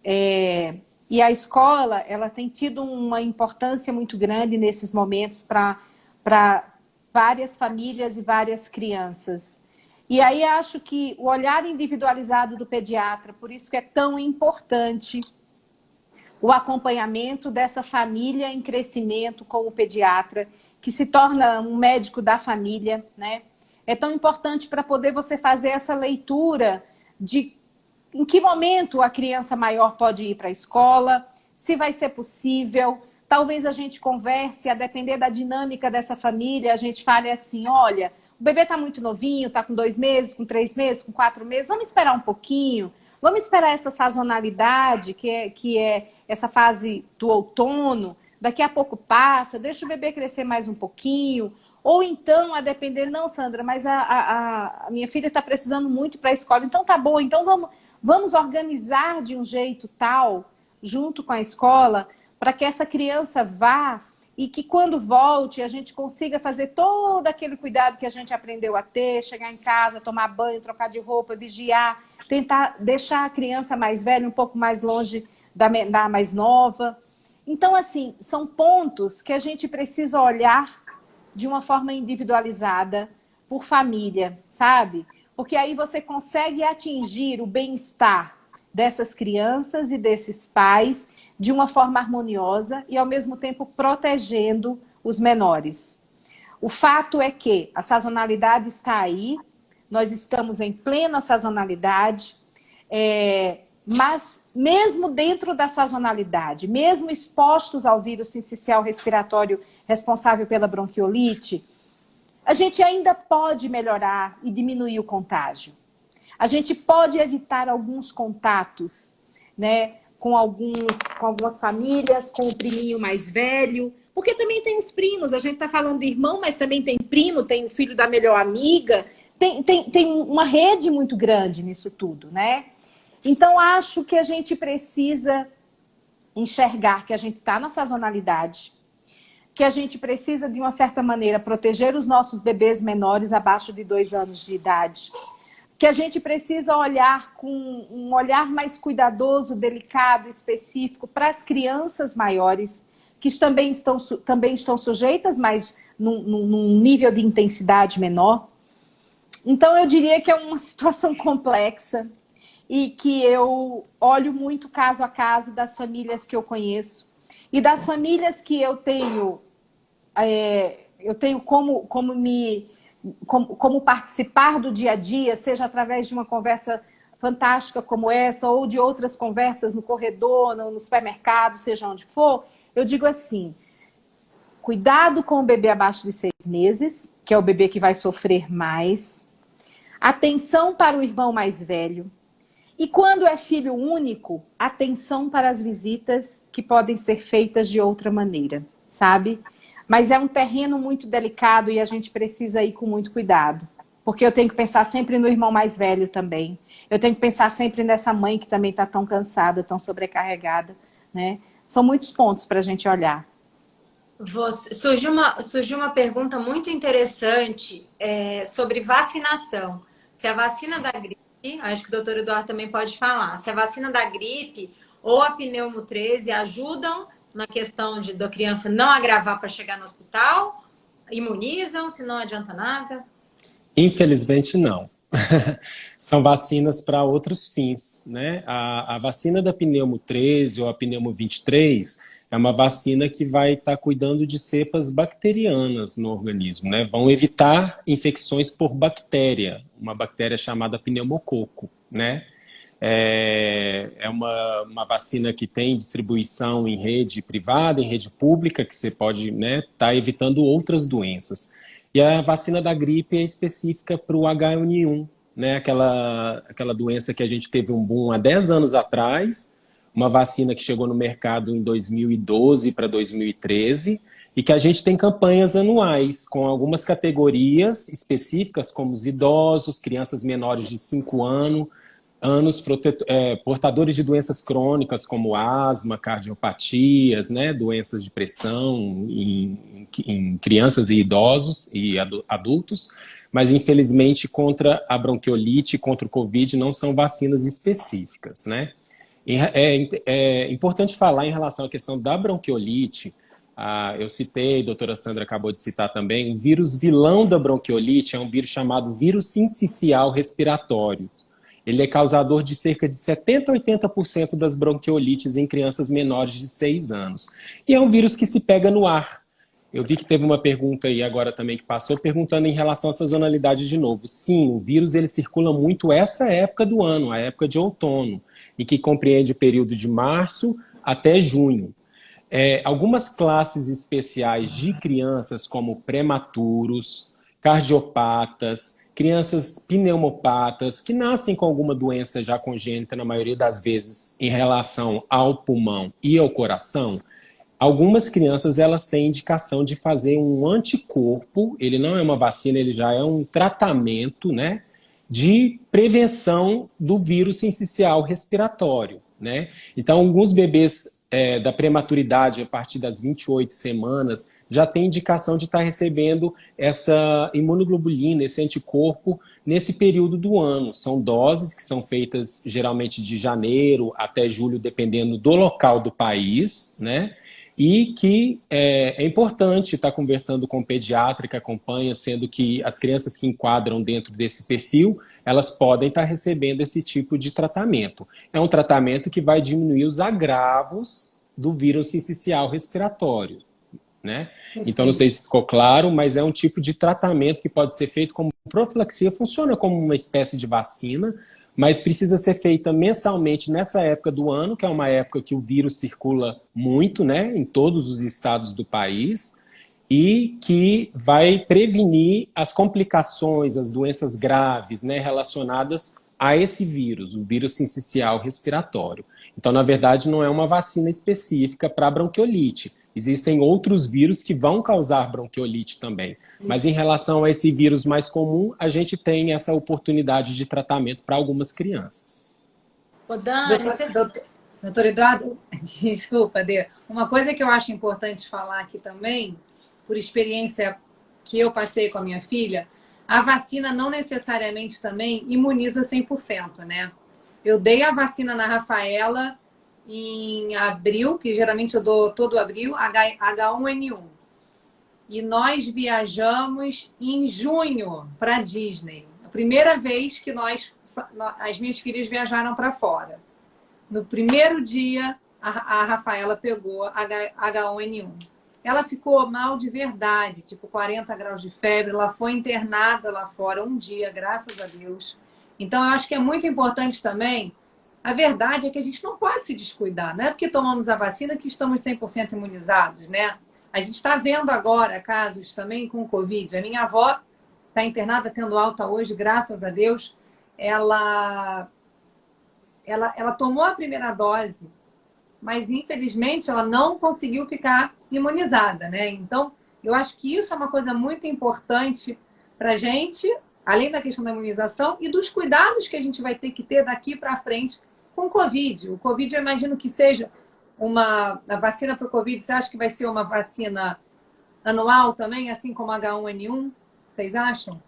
E a escola, ela tem tido uma importância muito grande nesses momentos para várias famílias e várias crianças. E aí acho que o olhar individualizado do pediatra, por isso que é tão importante o acompanhamento dessa família em crescimento com o pediatra, que se torna um médico da família, né? É tão importante para poder você fazer essa leitura de em que momento a criança maior pode ir para a escola, se vai ser possível. Talvez a gente converse, a depender da dinâmica dessa família, a gente fale assim, olha, o bebê está muito novinho, está com 2 meses, com 3 meses, com 4 meses, vamos esperar um pouquinho, vamos esperar essa sazonalidade, que é essa fase do outono, daqui a pouco passa, deixa o bebê crescer mais um pouquinho. Ou então, a depender, não, Sandra, mas a minha filha está precisando muito para a escola, então tá bom, então vamos organizar de um jeito tal, junto com a escola, para que essa criança vá e que quando volte a gente consiga fazer todo aquele cuidado que a gente aprendeu a ter, chegar em casa, tomar banho, trocar de roupa, vigiar, tentar deixar a criança mais velha um pouco mais longe da mais nova. Então, assim, são pontos que a gente precisa olhar de uma forma individualizada, por família, sabe? Porque aí você consegue atingir o bem-estar dessas crianças e desses pais de uma forma harmoniosa e, ao mesmo tempo, protegendo os menores. O fato é que a sazonalidade está aí, nós estamos em plena sazonalidade, mas mesmo dentro da sazonalidade, mesmo expostos ao vírus sincicial respiratório responsável pela bronquiolite, a gente ainda pode melhorar e diminuir o contágio. A gente pode evitar alguns contatos, né, com algumas famílias, com o priminho mais velho, porque também tem os primos, a gente está falando de irmão, mas também tem primo, tem o filho da melhor amiga, tem uma rede muito grande nisso tudo, né? Então, acho que a gente precisa enxergar que a gente está na sazonalidade, que a gente precisa, de uma certa maneira, proteger os nossos bebês menores abaixo de 2 anos de idade, que a gente precisa olhar com um olhar mais cuidadoso, delicado, específico para as crianças maiores, que também estão sujeitas, mas num nível de intensidade menor. Então, eu diria que é uma situação complexa e que eu olho muito caso a caso das famílias que eu conheço e das famílias que eu tenho como participar do dia a dia, seja através de uma conversa fantástica como essa, ou de outras conversas no corredor, no supermercado, seja onde for, eu digo assim, cuidado com o bebê abaixo de 6 meses, que é o bebê que vai sofrer mais, atenção para o irmão mais velho, e quando é filho único, atenção para as visitas que podem ser feitas de outra maneira, sabe? Mas é um terreno muito delicado e a gente precisa ir com muito cuidado. Porque eu tenho que pensar sempre no irmão mais velho também. Eu tenho que pensar sempre nessa mãe que também está tão cansada, tão sobrecarregada, né? São muitos pontos para a gente olhar. Surgiu uma pergunta muito interessante sobre vacinação. Se a vacina da gripe, acho que o doutor Eduardo também pode falar, se a vacina da gripe ou a pneumo 13 ajudam na questão da criança não agravar para chegar no hospital, imunizam, se não adianta nada? Infelizmente, não. São vacinas para outros fins, né? A vacina da pneumo 13 ou a pneumo 23 é uma vacina que vai estar cuidando de cepas bacterianas no organismo, né? Vão evitar infecções por bactéria, uma bactéria chamada pneumococo, né? É uma vacina que tem distribuição em rede privada, em rede pública, que você pode, né, tá evitando outras doenças. E a vacina da gripe é específica para o H1N1, né? Aquela doença que a gente teve um boom há 10 anos atrás, uma vacina que chegou no mercado em 2012 para 2013, e que a gente tem campanhas anuais com algumas categorias específicas, como os idosos, crianças menores de 5 anos, portadores de doenças crônicas como asma, cardiopatias, né, doenças de pressão em crianças e idosos e adultos, mas infelizmente contra a bronquiolite, contra o Covid, não são vacinas específicas, né? É importante falar em relação à questão da bronquiolite. Eu citei, a doutora Sandra acabou de citar também, o vírus vilão da bronquiolite é um vírus chamado vírus sincicial respiratório. Ele é causador de cerca de 70% a 80% das bronquiolites em crianças menores de 6 anos. E é um vírus que se pega no ar. Eu vi que teve uma pergunta aí agora também que passou, perguntando em relação à sazonalidade de novo. Sim, o vírus ele circula muito essa época do ano, a época de outono, e que compreende o período de março até junho. Algumas classes especiais de crianças, como prematuros, cardiopatas, crianças pneumopatas, que nascem com alguma doença já congênita, na maioria das vezes, em relação ao pulmão e ao coração, algumas crianças elas têm indicação de fazer um anticorpo, ele não é uma vacina, ele já é um tratamento, né, de prevenção do vírus sincicial respiratório, né? Então, alguns bebês da prematuridade, a partir das 28 semanas, já tem indicação de estar recebendo essa imunoglobulina, esse anticorpo, nesse período do ano. São doses que são feitas geralmente de janeiro até julho, dependendo do local do país, né? E que é importante estar conversando com o pediatra que acompanha, sendo que as crianças que enquadram dentro desse perfil, elas podem estar recebendo esse tipo de tratamento. É um tratamento que vai diminuir os agravos do vírus sincicial respiratório, né? Então, não sei se ficou claro, mas é um tipo de tratamento que pode ser feito como profilaxia, funciona como uma espécie de vacina, mas precisa ser feita mensalmente nessa época do ano, que é uma época que o vírus circula muito, né, em todos os estados do país, e que vai prevenir as complicações, as doenças graves, né, relacionadas a esse vírus, o vírus sincicial respiratório. Então, na verdade, não é uma vacina específica para bronquiolite. Existem outros vírus que vão causar bronquiolite também. Mas em relação a esse vírus mais comum, a gente tem essa oportunidade de tratamento para algumas crianças. Doutor Eduardo, desculpa, Dê. Uma coisa que eu acho importante falar aqui também, por experiência que eu passei com a minha filha, a vacina não necessariamente também imuniza 100%, né? Eu dei a vacina na Rafaela em abril, que geralmente eu dou todo abril, H1N1. E nós viajamos em junho para Disney. A primeira vez que as minhas filhas viajaram para fora. No primeiro dia, a Rafaela pegou H1N1. Ela ficou mal de verdade, tipo 40 graus de febre. Ela foi internada lá fora um dia, graças a Deus. Então, eu acho que é muito importante também. A verdade é que a gente não pode se descuidar. Não é porque tomamos a vacina que estamos 100% imunizados, né? A gente está vendo agora casos também com Covid. A minha avó está internada, tendo alta hoje, graças a Deus. Ela tomou a primeira dose, mas infelizmente ela não conseguiu ficar imunizada, né? Então, Eu acho que isso é uma coisa muito importante para a gente, além da questão da imunização e dos cuidados que a gente vai ter que ter daqui para frente com o Covid. O Covid, eu imagino que seja a vacina para o Covid, você acha que vai ser uma vacina anual também, assim como H1N1? Vocês acham?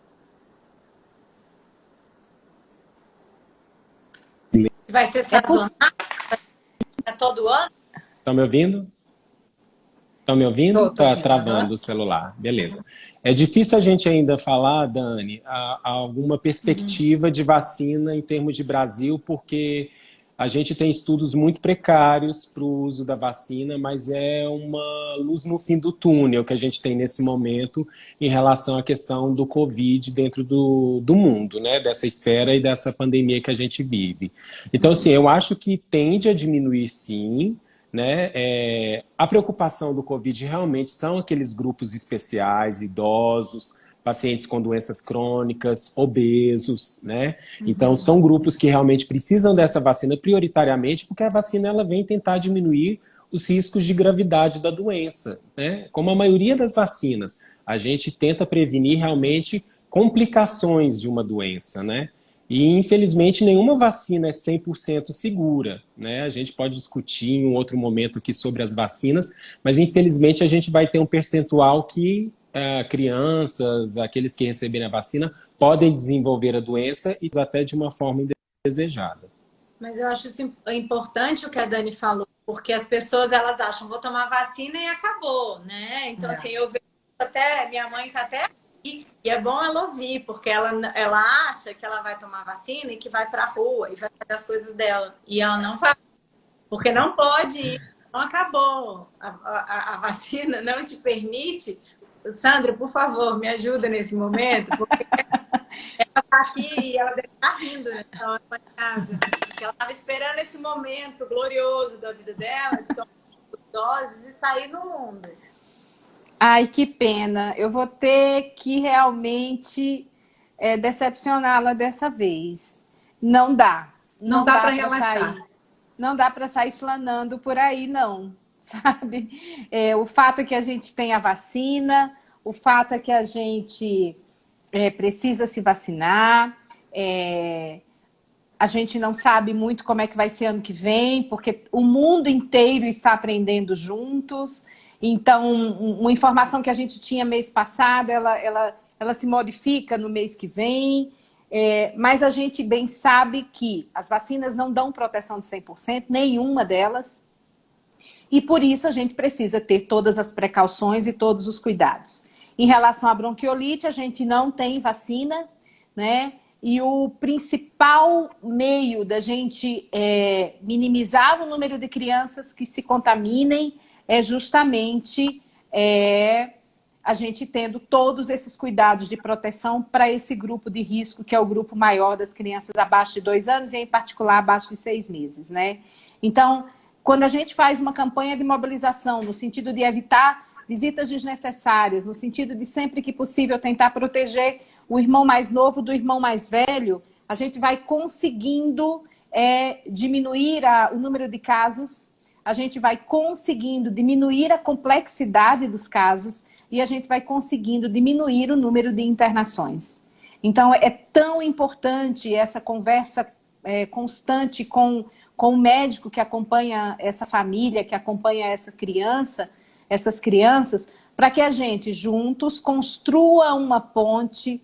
Vai ser sazonal? É todo ano? Estão me ouvindo? Estão me ouvindo? Tô Tá ouvindo, travando aham. o celular. Beleza. É difícil a gente ainda falar, Dani, alguma perspectiva de vacina em termos de Brasil, porque a gente tem estudos muito precários para o uso da vacina, mas é uma luz no fim do túnel que a gente tem nesse momento em relação à questão do Covid dentro do mundo, né? Dessa esfera e dessa pandemia que a gente vive. Então, assim, eu acho que tende a diminuir sim, né? A preocupação do Covid realmente são aqueles grupos especiais, idosos, pacientes com doenças crônicas, obesos, né? Então, são grupos que realmente precisam dessa vacina prioritariamente, porque a vacina ela vem tentar diminuir os riscos de gravidade da doença, né? Como a maioria das vacinas, a gente tenta prevenir realmente complicações de uma doença, né? E, infelizmente, nenhuma vacina é 100% segura, né? A gente pode discutir em um outro momento aqui sobre as vacinas, mas, infelizmente, a gente vai ter um percentual que crianças, aqueles que receberem a vacina, podem desenvolver a doença e até de uma forma indesejada. Mas eu acho isso importante o que a Dani falou, porque as pessoas elas acham, vou tomar vacina e acabou, né? Então, assim, eu vejo até, minha mãe tá até aqui, e é bom ela ouvir, porque ela acha que ela vai tomar vacina e que vai pra rua e vai fazer as coisas dela. E ela não vai, porque não pode ir, não acabou. A vacina não te permite. Sandra, por favor, me ajuda nesse momento, porque ela tá aqui e ela deve estar rindo, né? Ela vai em casa. Porque ela estava esperando esse momento glorioso da vida dela, de tomar doses e sair no mundo. Ai, que pena. Eu vou ter que realmente decepcioná-la dessa vez. Não dá. Não dá para pra relaxar. sair. Não dá para sair flanando por aí, não. Sabe? O fato é que a gente tem a vacina, o fato é que a gente precisa se vacinar, a gente não sabe muito como é que vai ser ano que vem, porque o mundo inteiro está aprendendo juntos. Então, uma informação que a gente tinha mês passado, ela se modifica no mês que vem. Mas a gente bem sabe que as vacinas não dão proteção de 100%, nenhuma delas. E por isso a gente precisa ter todas as precauções e todos os cuidados. Em relação à bronquiolite, a gente não tem vacina, né? E o principal meio da gente minimizar o número de crianças que se contaminem é justamente a gente tendo todos esses cuidados de proteção para esse grupo de risco, que é o grupo maior das crianças abaixo de 2 anos e, em particular, abaixo de 6 meses, né? Então, quando a gente faz uma campanha de mobilização no sentido de evitar visitas desnecessárias, no sentido de sempre que possível tentar proteger o irmão mais novo do irmão mais velho, a gente vai conseguindo diminuir o número de casos, a gente vai conseguindo diminuir a complexidade dos casos e a gente vai conseguindo diminuir o número de internações. Então, é tão importante essa conversa constante com o médico que acompanha essa família, que acompanha essas crianças, para que a gente juntos construa uma ponte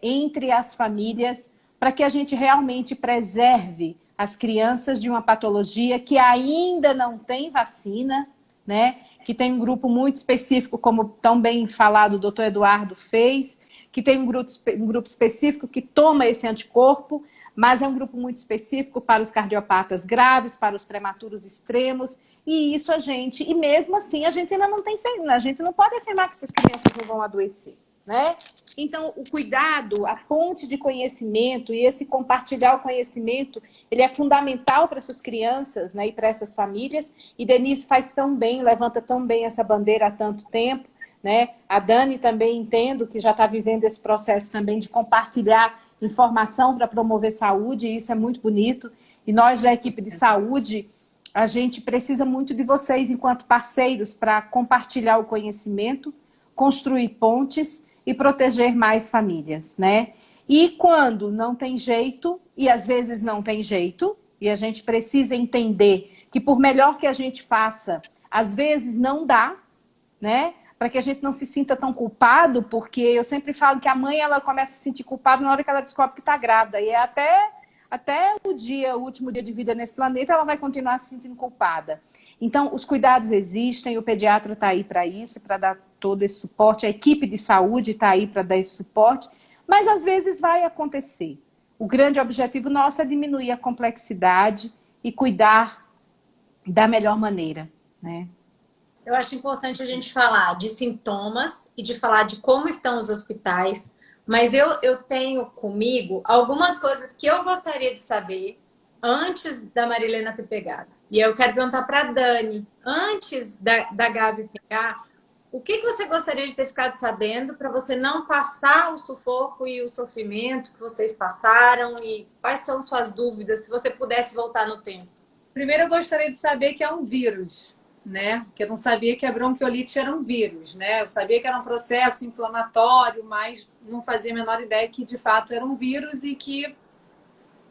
entre as famílias, para que a gente realmente preserve as crianças de uma patologia que ainda não tem vacina, né? Que tem um grupo muito específico, como tão bem falado o doutor Eduardo fez, que tem um grupo específico que toma esse anticorpo, mas é um grupo muito específico para os cardiopatas graves, para os prematuros extremos, e isso e mesmo assim, a gente ainda não tem, a gente não pode afirmar que essas crianças não vão adoecer, né? Então, o cuidado, a ponte de conhecimento e esse compartilhar o conhecimento, ele é fundamental para essas crianças, né, e para essas famílias, e Denise faz tão bem, levanta tão bem essa bandeira há tanto tempo, né? A Dani também entendo que já está vivendo esse processo também de compartilhar informação para promover saúde, e isso é muito bonito. E nós da equipe de saúde, a gente precisa muito de vocês enquanto parceiros para compartilhar o conhecimento, construir pontes e proteger mais famílias, né? E quando não tem jeito, e às vezes não tem jeito, e a gente precisa entender que por melhor que a gente faça, às vezes não dá, né? Para que a gente não se sinta tão culpado, porque eu sempre falo que a mãe ela começa a se sentir culpada na hora que ela descobre que está grávida, e é até o último dia de vida nesse planeta, ela vai continuar se sentindo culpada. Então, os cuidados existem, o pediatra está aí para isso, para dar todo esse suporte, a equipe de saúde está aí para dar esse suporte, mas às vezes vai acontecer. O grande objetivo nosso é diminuir a complexidade e cuidar da melhor maneira, né? Eu acho importante a gente falar de sintomas e de falar de como estão os hospitais, mas eu tenho comigo algumas coisas que eu gostaria de saber antes da Marilena ter pegado. E eu quero perguntar para a Dani, antes da Gabi pegar, o que você gostaria de ter ficado sabendo para você não passar o sufoco e o sofrimento que vocês passaram? E quais são suas dúvidas, se você pudesse voltar no tempo? Primeiro, eu gostaria de saber que é um vírus, né? Que eu não sabia que a bronquiolite era um vírus, né? Eu sabia que era um processo inflamatório, mas não fazia a menor ideia que, de fato, era um vírus e que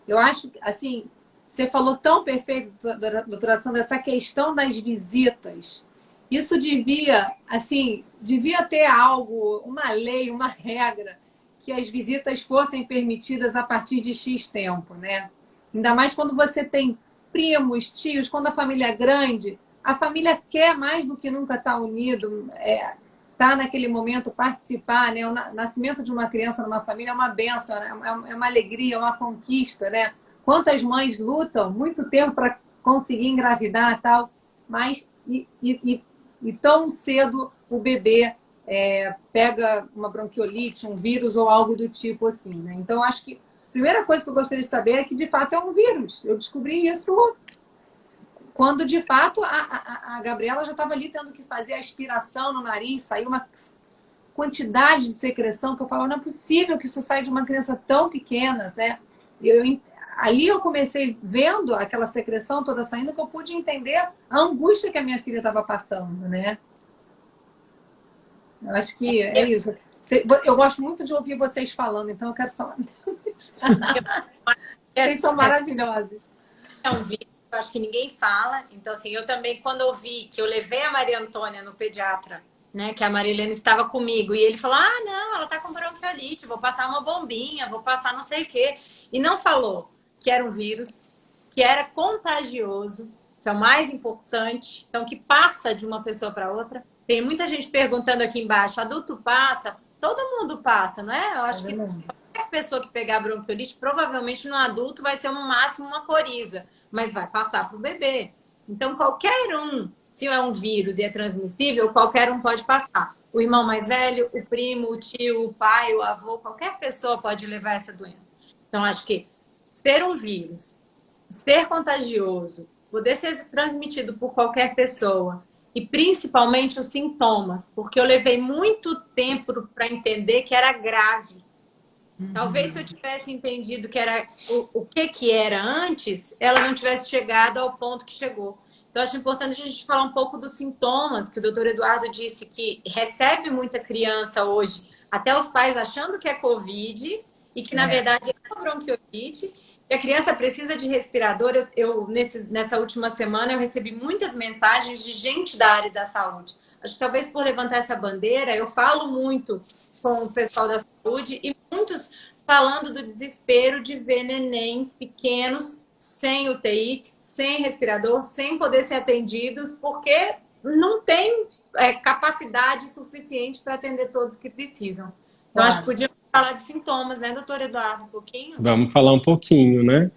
eu acho, assim, você falou tão perfeito, doutora Sandra, essa questão das visitas. Isso devia ter algo, uma lei, uma regra, que as visitas fossem permitidas a partir de X tempo, né? Ainda mais quando você tem primos, tios, quando a família é grande, a família quer mais do que nunca estar unido, estar naquele momento, participar, né? O nascimento de uma criança numa família é uma bênção, é uma alegria, é uma conquista, né? Quantas mães lutam muito tempo para conseguir engravidar e tal, mas e tão cedo o bebê pega uma bronquiolite, um vírus ou algo do tipo assim, né? Então, acho que a primeira coisa que eu gostaria de saber é que, de fato, é um vírus. Eu descobri isso quando, de fato, a Gabriela já estava ali tendo que fazer a aspiração no nariz, saiu uma quantidade de secreção que eu falo, não é possível que isso saia de uma criança tão pequena, né? Ali eu comecei vendo aquela secreção toda saindo, que eu pude entender a angústia que a minha filha estava passando, né? Eu acho que é isso. Eu gosto muito de ouvir vocês falando, então eu quero falar. Vocês são maravilhosos. É um vídeo, eu acho que ninguém fala. Então, assim, eu também, quando eu vi que eu levei a Maria Antônia no pediatra, né, que a Marilena estava comigo, e ele falou, não, ela tá com bronquiolite, vou passar uma bombinha, vou passar não sei o quê. E não falou que era um vírus, que era contagioso, que é o mais importante, então que passa de uma pessoa para outra. Tem muita gente perguntando aqui embaixo, adulto passa? Todo mundo passa, não é? Eu acho que qualquer pessoa que pegar bronquiolite, provavelmente no adulto vai ser no máximo uma coriza, mas vai passar para o bebê. Então qualquer um, se é um vírus e é transmissível, qualquer um pode passar. O irmão mais velho, o primo, o tio, o pai, o avô, qualquer pessoa pode levar essa doença. Então acho que ser um vírus, ser contagioso, poder ser transmitido por qualquer pessoa e principalmente os sintomas, porque eu levei muito tempo para entender que era grave. Talvez se eu tivesse entendido que era o que era antes, ela não tivesse chegado ao ponto que chegou. Então, acho importante a gente falar um pouco dos sintomas, que o doutor Eduardo disse que recebe muita criança hoje, até os pais achando que é Covid, e que, na verdade, é uma bronquiolite, e a criança precisa de respirador. Nessa última semana, eu recebi muitas mensagens de gente da área da saúde. Acho que talvez por levantar essa bandeira, eu falo muito com o pessoal da saúde, e muitos falando do desespero de ver nenéns pequenos, sem UTI, sem respirador, sem poder ser atendidos, porque não tem capacidade suficiente para atender todos que precisam. Então, acho que podíamos falar de sintomas, né, doutor Eduardo, um pouquinho? Vamos falar um pouquinho, né?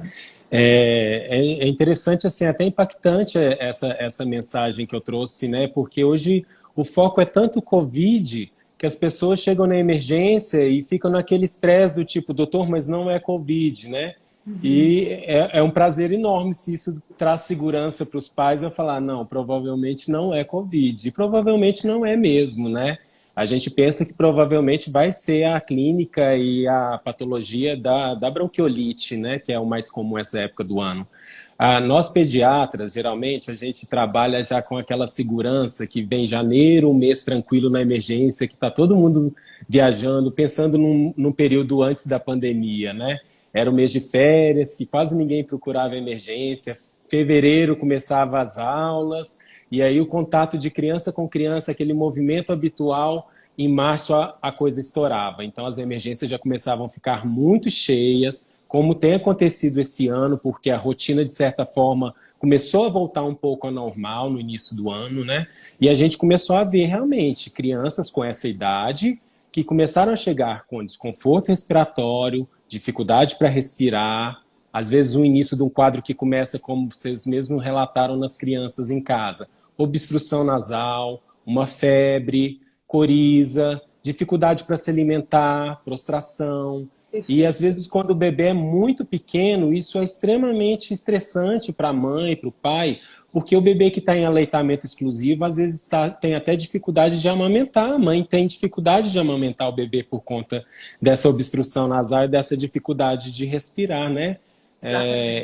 É interessante, assim, até impactante essa mensagem que eu trouxe, né? Porque hoje o foco é tanto Covid que as pessoas chegam na emergência e ficam naquele estresse do tipo, doutor, mas não é Covid, né? E é um prazer enorme se isso traz segurança para os pais a falar, não, provavelmente não é Covid. E provavelmente não é mesmo, né? a gente pensa que provavelmente vai ser a clínica e a patologia da bronquiolite, né, que é o mais comum essa época do ano. Nós pediatras, geralmente, a gente trabalha já com aquela segurança que vem janeiro, um mês tranquilo na emergência, que está todo mundo viajando, pensando num período antes da pandemia, né? Era o mês de férias, que quase ninguém procurava emergência. Fevereiro começava as aulas, e aí o contato de criança com criança, aquele movimento habitual, em março a coisa estourava. Então as emergências já começavam a ficar muito cheias, como tem acontecido esse ano, porque a rotina, de certa forma, começou a voltar um pouco ao normal no início do ano, né? E a gente começou a ver realmente crianças com essa idade que começaram a chegar com desconforto respiratório, dificuldade para respirar, às vezes o início de um quadro que começa, como vocês mesmos relataram nas crianças em casa, obstrução nasal, uma febre, coriza, dificuldade para se alimentar, prostração. E às vezes quando o bebê é muito pequeno, isso é extremamente estressante para a mãe, para o pai, porque o bebê que está em aleitamento exclusivo, às vezes tem até dificuldade de amamentar. A mãe tem dificuldade de amamentar o bebê por conta dessa obstrução nasal e dessa dificuldade de respirar, né?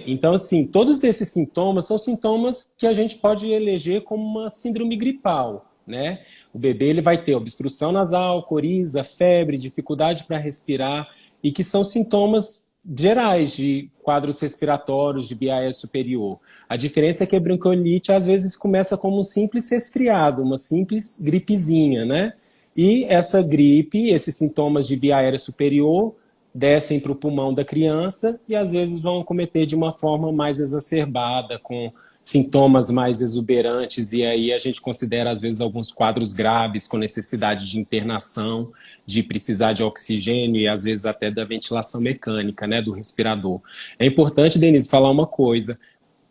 Então, assim, todos esses sintomas são sintomas que a gente pode eleger como uma síndrome gripal, né? O bebê ele vai ter obstrução nasal, coriza, febre, dificuldade para respirar, e que são sintomas gerais de quadros respiratórios, de via aérea superior. A diferença é que a bronquiolite às vezes começa como um simples resfriado, uma simples gripezinha, né? E essa gripe, esses sintomas de via aérea superior, descem para o pulmão da criança e às vezes vão acometer de uma forma mais exacerbada, com sintomas mais exuberantes, e aí a gente considera às vezes alguns quadros graves com necessidade de internação, de precisar de oxigênio e às vezes até da ventilação mecânica, né, do respirador. É importante, Denise, falar uma coisa: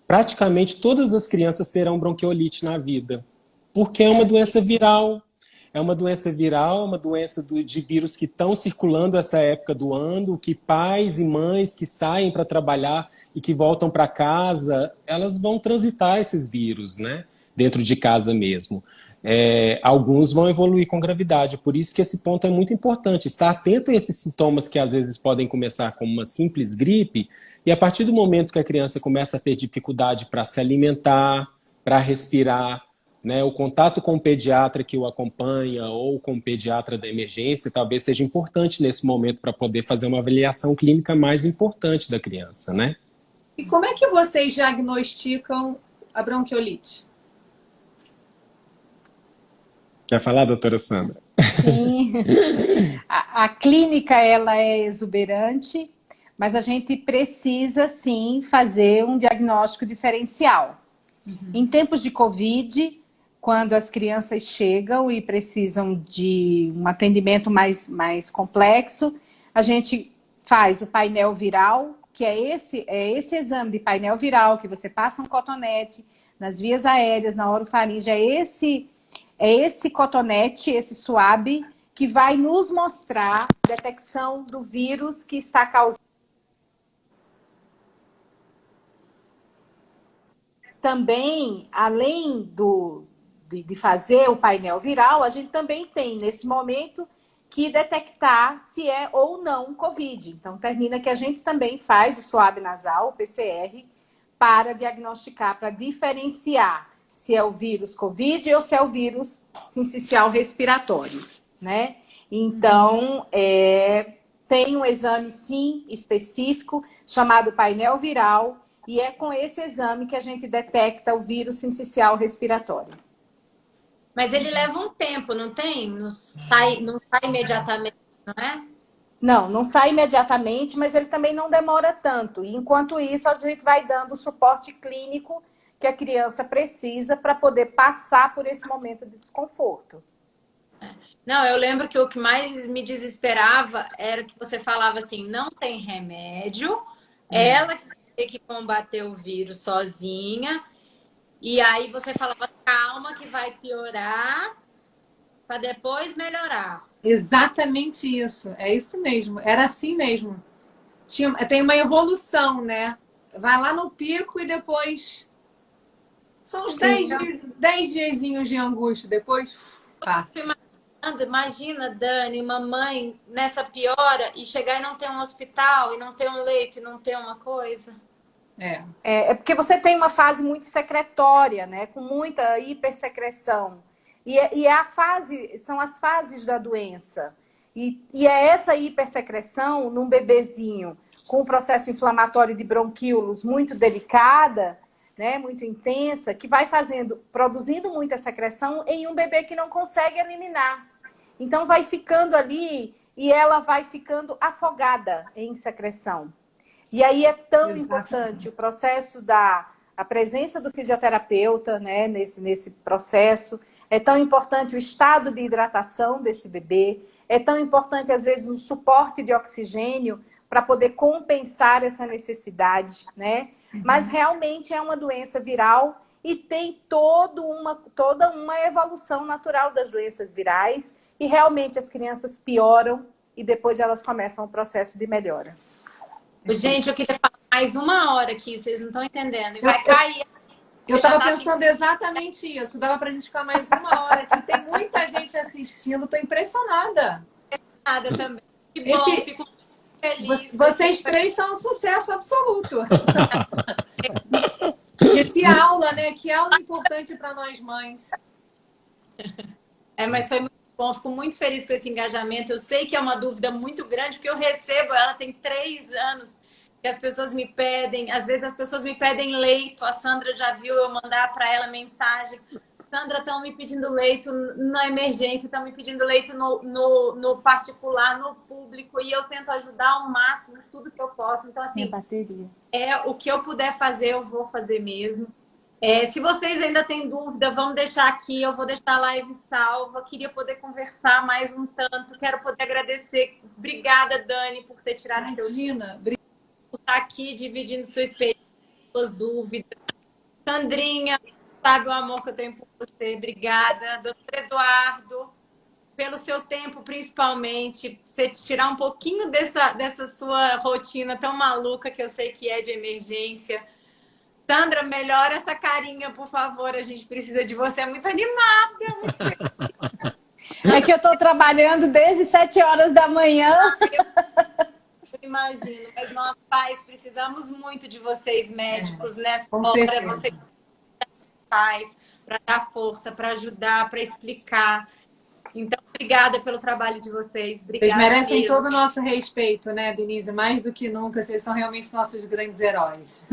praticamente todas as crianças terão bronquiolite na vida, porque é uma doença viral. É uma doença viral, uma doença de vírus que estão circulando essa época do ano, que pais e mães que saem para trabalhar e que voltam para casa, elas vão transitar esses vírus, né? Dentro de casa mesmo. Alguns vão evoluir com gravidade, por isso que esse ponto é muito importante, estar atento a esses sintomas que às vezes podem começar como uma simples gripe, e a partir do momento que a criança começa a ter dificuldade para se alimentar, para respirar, né, o contato com o pediatra que o acompanha ou com o pediatra da emergência talvez seja importante nesse momento para poder fazer uma avaliação clínica mais importante da criança, né? E como é que vocês diagnosticam a bronquiolite? Quer falar, doutora Sandra? Sim. A clínica, ela é exuberante, mas a gente precisa, sim, fazer um diagnóstico diferencial. Em tempos de Covid, quando as crianças chegam e precisam de um atendimento mais complexo, a gente faz o painel viral, que é esse exame de painel viral, que você passa um cotonete nas vias aéreas, na orofaringe, é esse cotonete, esse swab, que vai nos mostrar a detecção do vírus que está causando. Também, além de fazer o painel viral, a gente também tem, nesse momento, que detectar se é ou não Covid. Então, termina que a gente também faz o swab nasal, o PCR, para diagnosticar, para diferenciar se é o vírus Covid ou se é o vírus sincicial respiratório, né? Então, tem um exame, sim, específico, chamado painel viral, e é com esse exame que a gente detecta o vírus sincicial respiratório. Mas ele leva um tempo, não tem? Não sai imediatamente, não é? Não sai imediatamente, mas ele também não demora tanto. E enquanto isso, a gente vai dando o suporte clínico que a criança precisa para poder passar por esse momento de desconforto. Não, eu lembro que o que mais me desesperava era que você falava assim, não tem remédio, ela que vai ter que combater o vírus sozinha, e aí você falava, calma que vai piorar para depois melhorar. Exatamente isso, é isso mesmo, era assim mesmo. Tem uma evolução, né? Vai lá no pico e depois... São os 10 diazinhos de angústia, depois passa. Imagina, Dani, mamãe nessa piora e chegar e não ter um hospital, e não ter um leito, e não ter uma coisa. É porque você tem uma fase muito secretória, né? Com muita hipersecreção. E é a fase, são as fases da doença. E é essa hipersecreção num bebezinho com um processo inflamatório de bronquíolos muito delicada, né? Muito intensa, que vai produzindo muita secreção em um bebê que não consegue eliminar. Então vai ficando ali e ela vai ficando afogada em secreção. E aí é tão importante o processo a presença do fisioterapeuta, né, nesse processo. É tão importante o estado de hidratação desse bebê. É tão importante, às vezes, o suporte de oxigênio para poder compensar essa necessidade, né? Mas realmente é uma doença viral e tem toda uma evolução natural das doenças virais. E realmente as crianças pioram e depois elas começam o processo de melhora. Gente, eu queria falar mais 1 hora aqui, vocês não estão entendendo. E vai cair. Eu estava pensando exatamente isso. Dava para a gente ficar mais 1 hora aqui. Tem muita gente assistindo. Estou impressionada. Nada também. Que bom, fico muito feliz. Vocês três são um sucesso absoluto. E que aula, né? Que aula importante para nós mães. Mas foi muito bom. Fico muito feliz com esse engajamento. Eu sei que é uma dúvida muito grande, porque eu recebo, ela tem 3 anos, que as pessoas me pedem. Às vezes as pessoas me pedem leito. A Sandra já viu eu mandar para ela mensagem. Sandra, estão me pedindo leito na emergência, estão me pedindo leito no particular, no público, e eu tento ajudar ao máximo, tudo que eu posso. Então, assim, o que eu puder fazer, eu vou fazer mesmo. Se vocês ainda têm dúvida, vamos deixar aqui, eu vou deixar a live salva. Queria poder conversar mais um tanto, quero poder agradecer. Obrigada, Dani, por ter tirado seu tempo, por estar aqui dividindo sua experiência, suas dúvidas. Sandrinha, sabe o amor que eu tenho por você. Obrigada. Doutor Eduardo, pelo seu tempo, principalmente. Você tirar um pouquinho dessa sua rotina tão maluca que eu sei que é de emergência. Sandra, melhora essa carinha, por favor. A gente precisa de você. É muito animada, muito feliz. É que eu estou trabalhando desde 7 horas da manhã. Eu imagino. Mas nós, pais, precisamos muito de vocês, médicos, nessa hora. Vocês para dar força, para ajudar, para explicar. Então, obrigada pelo trabalho de vocês. Obrigada. Vocês merecem todo o nosso respeito, né, Denise? Mais do que nunca, vocês são realmente nossos grandes heróis.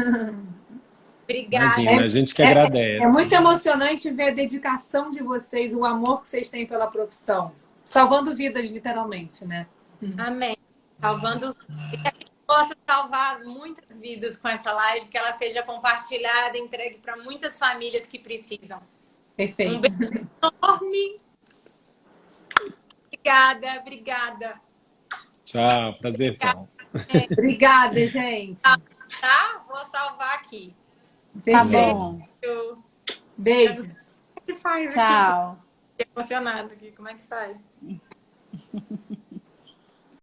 Obrigada. Imagina, a gente que agradece. É muito emocionante ver a dedicação de vocês, o amor que vocês têm pela profissão. Salvando vidas, literalmente, né? Amém. Salvando possa salvar muitas vidas com essa live, que ela seja compartilhada, entregue para muitas famílias que precisam. Perfeito. Um beijo enorme. Obrigada. Tchau, prazer. Obrigada, gente. Tá? Vou salvar aqui. Tá bom. Beijo. Como é que faz Tchau. aqui? Fiquei emocionada aqui. Como é que faz?